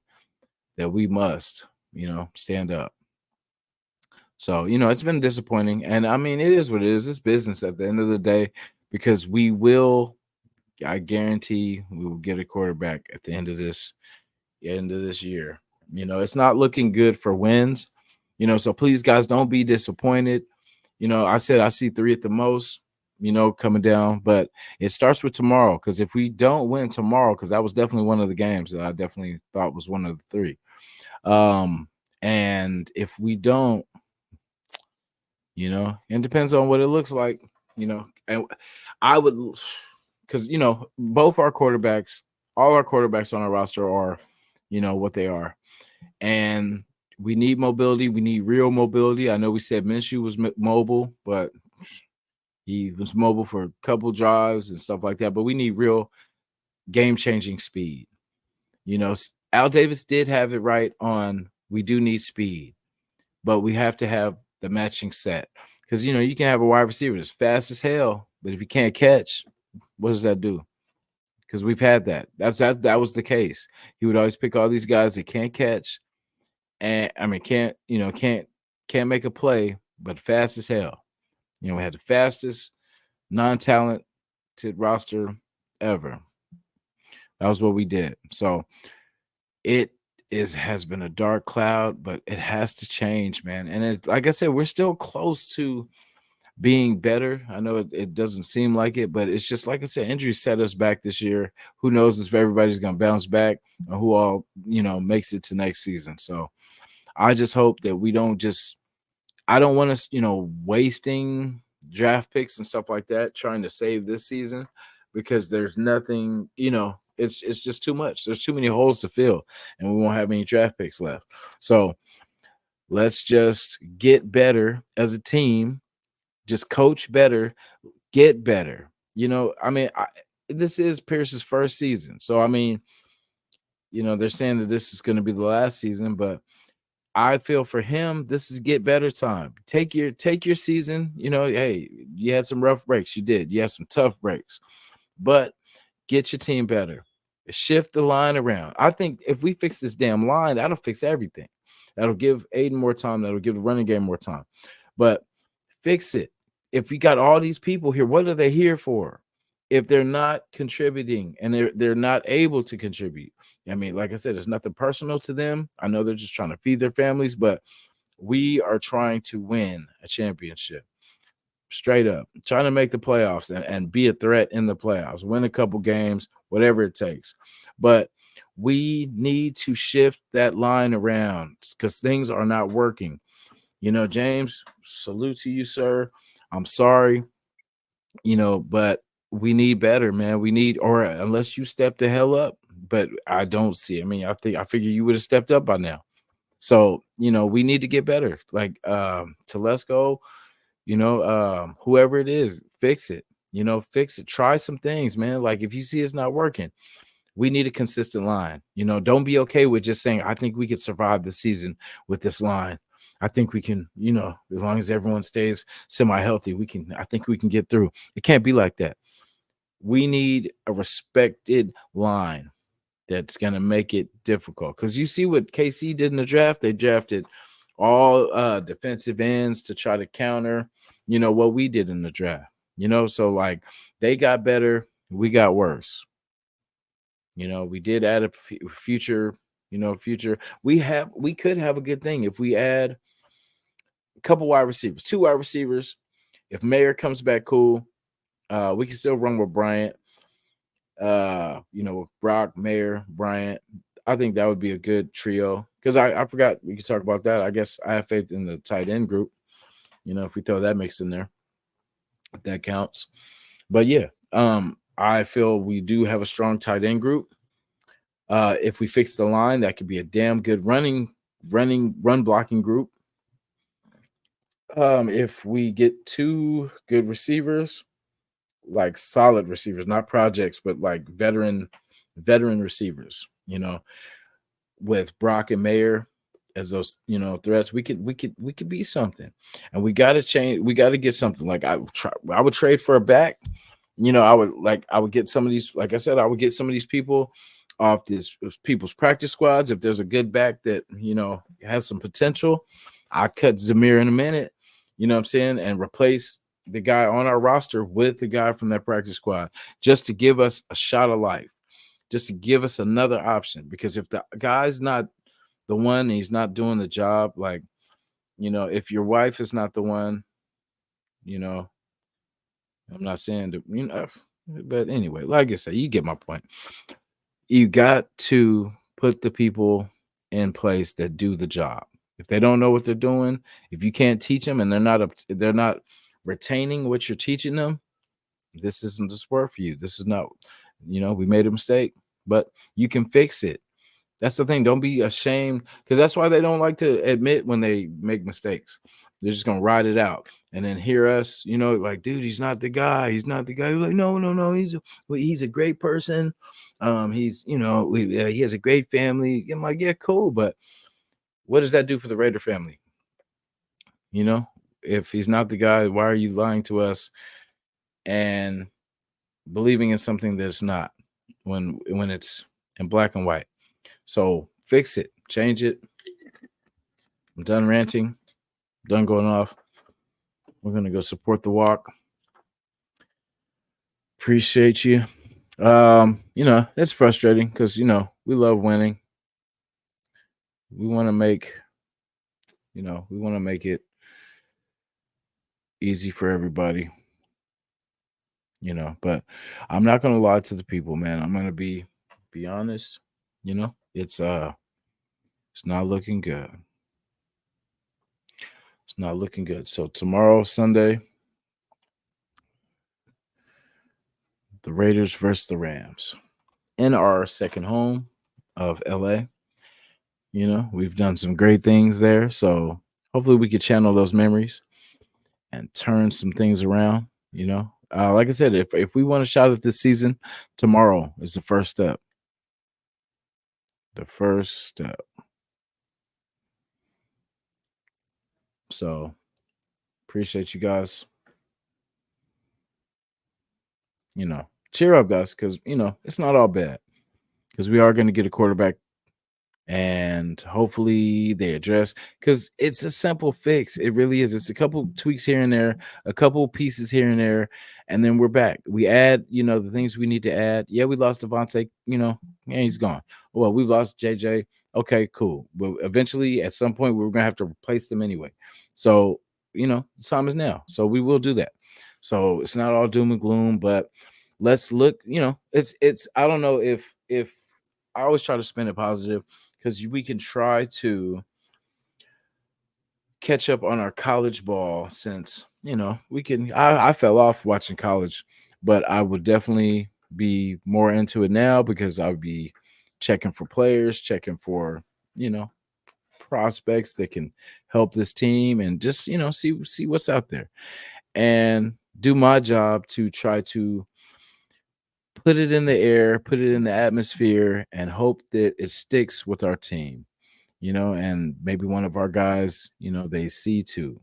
that we must, stand up. So, it's been disappointing. And I mean, it is what it is. It's business at the end of the day, because I guarantee we will get a quarterback at the end of this year. It's not looking good for wins. So please, guys, don't be disappointed. I said I see 3 at the most, coming down, but it starts with tomorrow. Because if we don't win tomorrow, because that was definitely one of the games that I definitely thought was one of the 3. And if we don't, it depends on what it looks like, and I would, because both our quarterbacks, all our quarterbacks on our roster are, what they are, and we need mobility. We need real mobility. I know we said Minshew was mobile, but he was mobile for a couple drives and stuff like that. But we need real game-changing speed. Al Davis did have it right on. We do need speed, but we have to have the matching set, because you can have a wide receiver that's fast as hell, but if you can't catch, what does that do? Because we've had that. That was the case. He would always pick all these guys that can't catch, and I mean can't make a play, but fast as hell. We had the fastest non-talented roster ever. That was what we did. So it has been a dark cloud, but it has to change, man. And like I said, we're still close to being better. I know it doesn't seem like it, but it's just, like I said, injuries set us back this year. Who knows if everybody's going to bounce back or who all, makes it to next season. So I just hope that we don't I don't want us, wasting draft picks and stuff like that, trying to save this season, because there's nothing, it's just too much. There's too many holes to fill, and we won't have any draft picks left. So let's just get better as a team, just coach better, get better. This is Pierce's first season. So, I mean, they're saying that this is going to be the last season, but I feel for him, this is get better time. Take your season. Hey, you had some rough breaks. You did. You had some tough breaks, but get your team better. Shift the line around. I think if we fix this damn line, that'll fix everything. That'll give Aiden more time. That'll give the running game more time. But fix it. If we got all these people here, what are they here for? If they're not contributing and they're not able to contribute. I mean, like I said, it's nothing personal to them. I know they're just trying to feed their families, but we are trying to win a championship. Straight up, trying to make the playoffs and be a threat in the playoffs, win a couple games, whatever it takes. But we need to shift that line around, because things are not working. James, salute to you, sir. I'm sorry, but we need better, man. We need, or unless you step the hell up, but I don't see it. I mean, I figure you would have stepped up by now. So, we need to get better. Like Telesco, whoever it is, fix it. Fix it. Try some things, man. Like, if you see it's not working, we need a consistent line. Don't be okay with just saying, I think we could survive the season with this line. I think we can, as long as everyone stays semi-healthy, I think we can get through. It can't be like that. We need a respected line that's going to make it difficult. Because you see what KC did in the draft. They drafted all defensive ends to try to counter, what we did in the draft. So like they got better, we got worse. We did add a future. We could have a good thing if we add a couple wide receivers, 2 wide receivers. If Mayer comes back, cool. We can still run with Bryant. With Brock, Mayer, Bryant. I think that would be a good trio. Because I forgot we could talk about that. I guess I have faith in the tight end group. If we throw that mix in there, if that counts. But yeah, I feel we do have a strong tight end group. If we fix the line, that could be a damn good run blocking group. If we get 2 good receivers, like solid receivers, not projects, but like veteran receivers, with Brock and Mayer as those, threats, we could be something. And we got to change. We got to get something. Like I would trade for a back. I would get some of these, like I said, I would get some of these people off this people's practice squads. If there's a good back that, has some potential, I cut Zamir in a minute, you know what I'm saying, and replace the guy on our roster with the guy from that practice squad, just to give us a shot of life, just to give us another option. Because if the guy's not the one, he's not doing the job, like, if your wife is not the one, I'm not saying that, but anyway, like I said, you get my point. You got to put the people in place that do the job. If they don't know what they're doing, if you can't teach them and they're not retaining what you're teaching them, this isn't the sport for you. This is not, we made a mistake, but you can fix it. That's the thing. Don't be ashamed, because that's why they don't like to admit when they make mistakes. They're just gonna ride it out and then hear us, like, dude, he's not the guy. He's not the guy. We're like, no, he's a great person. He's, he has a great family. I'm like, yeah, cool, but what does that do for the Raider family? If he's not the guy, why are you lying to us and believing in something that's not, when it's in black and white? So fix it, change it. I'm done ranting, done going off. We're gonna go support the walk. Appreciate you. It's frustrating because we love winning. We want to make, it easy for everybody. But I'm not gonna lie to the people, man. I'm gonna be honest. It's not looking good. It's not looking good. So tomorrow, Sunday, the Raiders versus the Rams in our second home of LA. We've done some great things there. So hopefully we could channel those memories and turn some things around. Like I said, if we want a shot at this season, tomorrow is the first step. The first step. So appreciate you guys. Cheer up, guys, because it's not all bad. Because we are going to get a quarterback, and hopefully they address, because it's a simple fix. It really is. It's a couple tweaks here and there, a couple pieces here and there, and then we're back. We add, the things we need to add. Yeah, we lost Devontae, he's gone. Well, we lost JJ. Okay, cool. But eventually, at some point, we're going to have to replace them anyway. So, the time is now. So we will do that. So it's not all doom and gloom, but let's look, it's I don't know if I always try to spin it positive, because we can try to catch up on our college ball, since we can. I fell off watching college, but I would definitely be more into it now, because I would be checking for players, checking for prospects that can help this team, and just see what's out there, and do my job to try to put it in the air, put it in the atmosphere, and hope that it sticks with our team, and maybe one of our guys, they see too,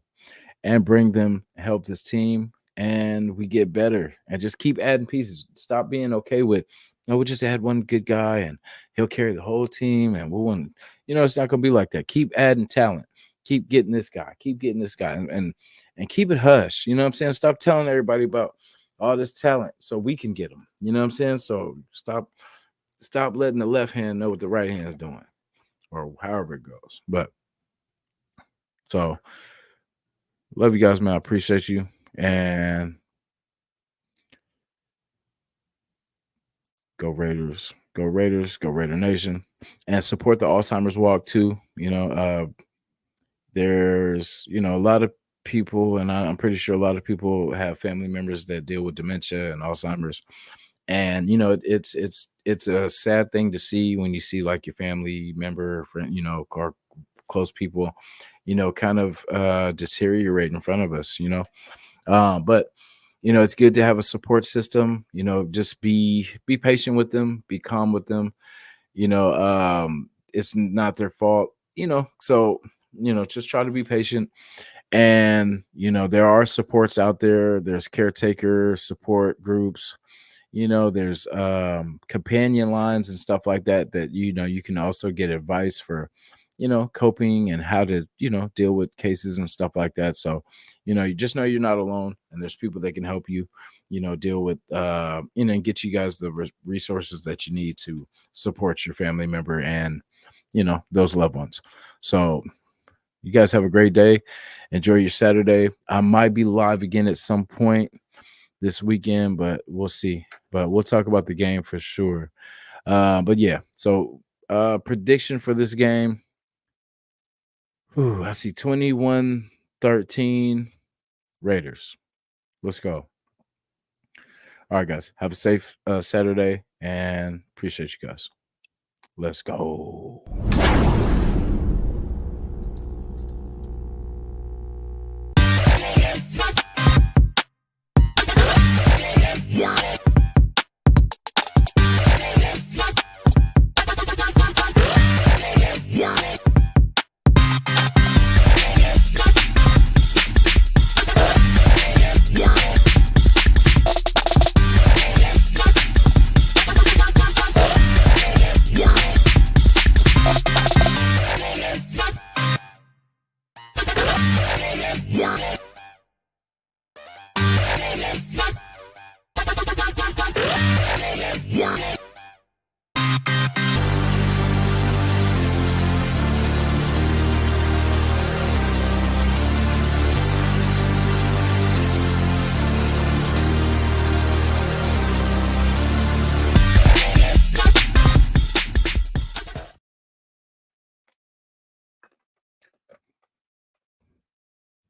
and bring them, help this team, and we get better and just keep adding pieces. Stop being okay with, no, we just had one good guy and he'll carry the whole team and we'll win. It's not gonna be like that. Keep adding talent, keep getting this guy, keep getting this guy, and keep it hush. You know what I'm saying? Stop telling everybody about all this talent so we can get them. You know what I'm saying? So stop letting the left hand know what the right hand is doing, or however it goes. But so love you guys, man. I appreciate you. And go Raiders, go Raiders, go Raider Nation. And support the Alzheimer's Walk too. There's, a lot of people, and I'm pretty sure a lot of people have family members that deal with dementia and Alzheimer's. And it's a sad thing to see when you see like your family member, friend, or close people, kind of deteriorate in front of us, but it's good to have a support system. Just be patient with them, be calm with them. It's not their fault, so just try to be patient. And there are supports out there. There's caretaker support groups. There's companion lines and stuff like that you can also get advice for coping and how to deal with cases and stuff like that. So you just know you're not alone, and there's people that can help you deal with and get you guys the resources that you need to support your family member and those loved ones. So you guys have a great day. Enjoy your Saturday. I might be live again at some point this weekend, but we'll see. But we'll talk about the game for sure. But yeah, so prediction for this game. I see 21-13 Raiders. Let's go. All right, guys. Have a safe Saturday and appreciate you guys. Let's go.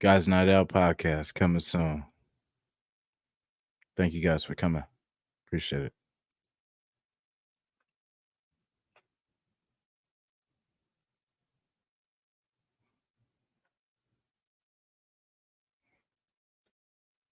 Guys, Nite Out Podcast coming soon. Thank you guys for coming. Appreciate it.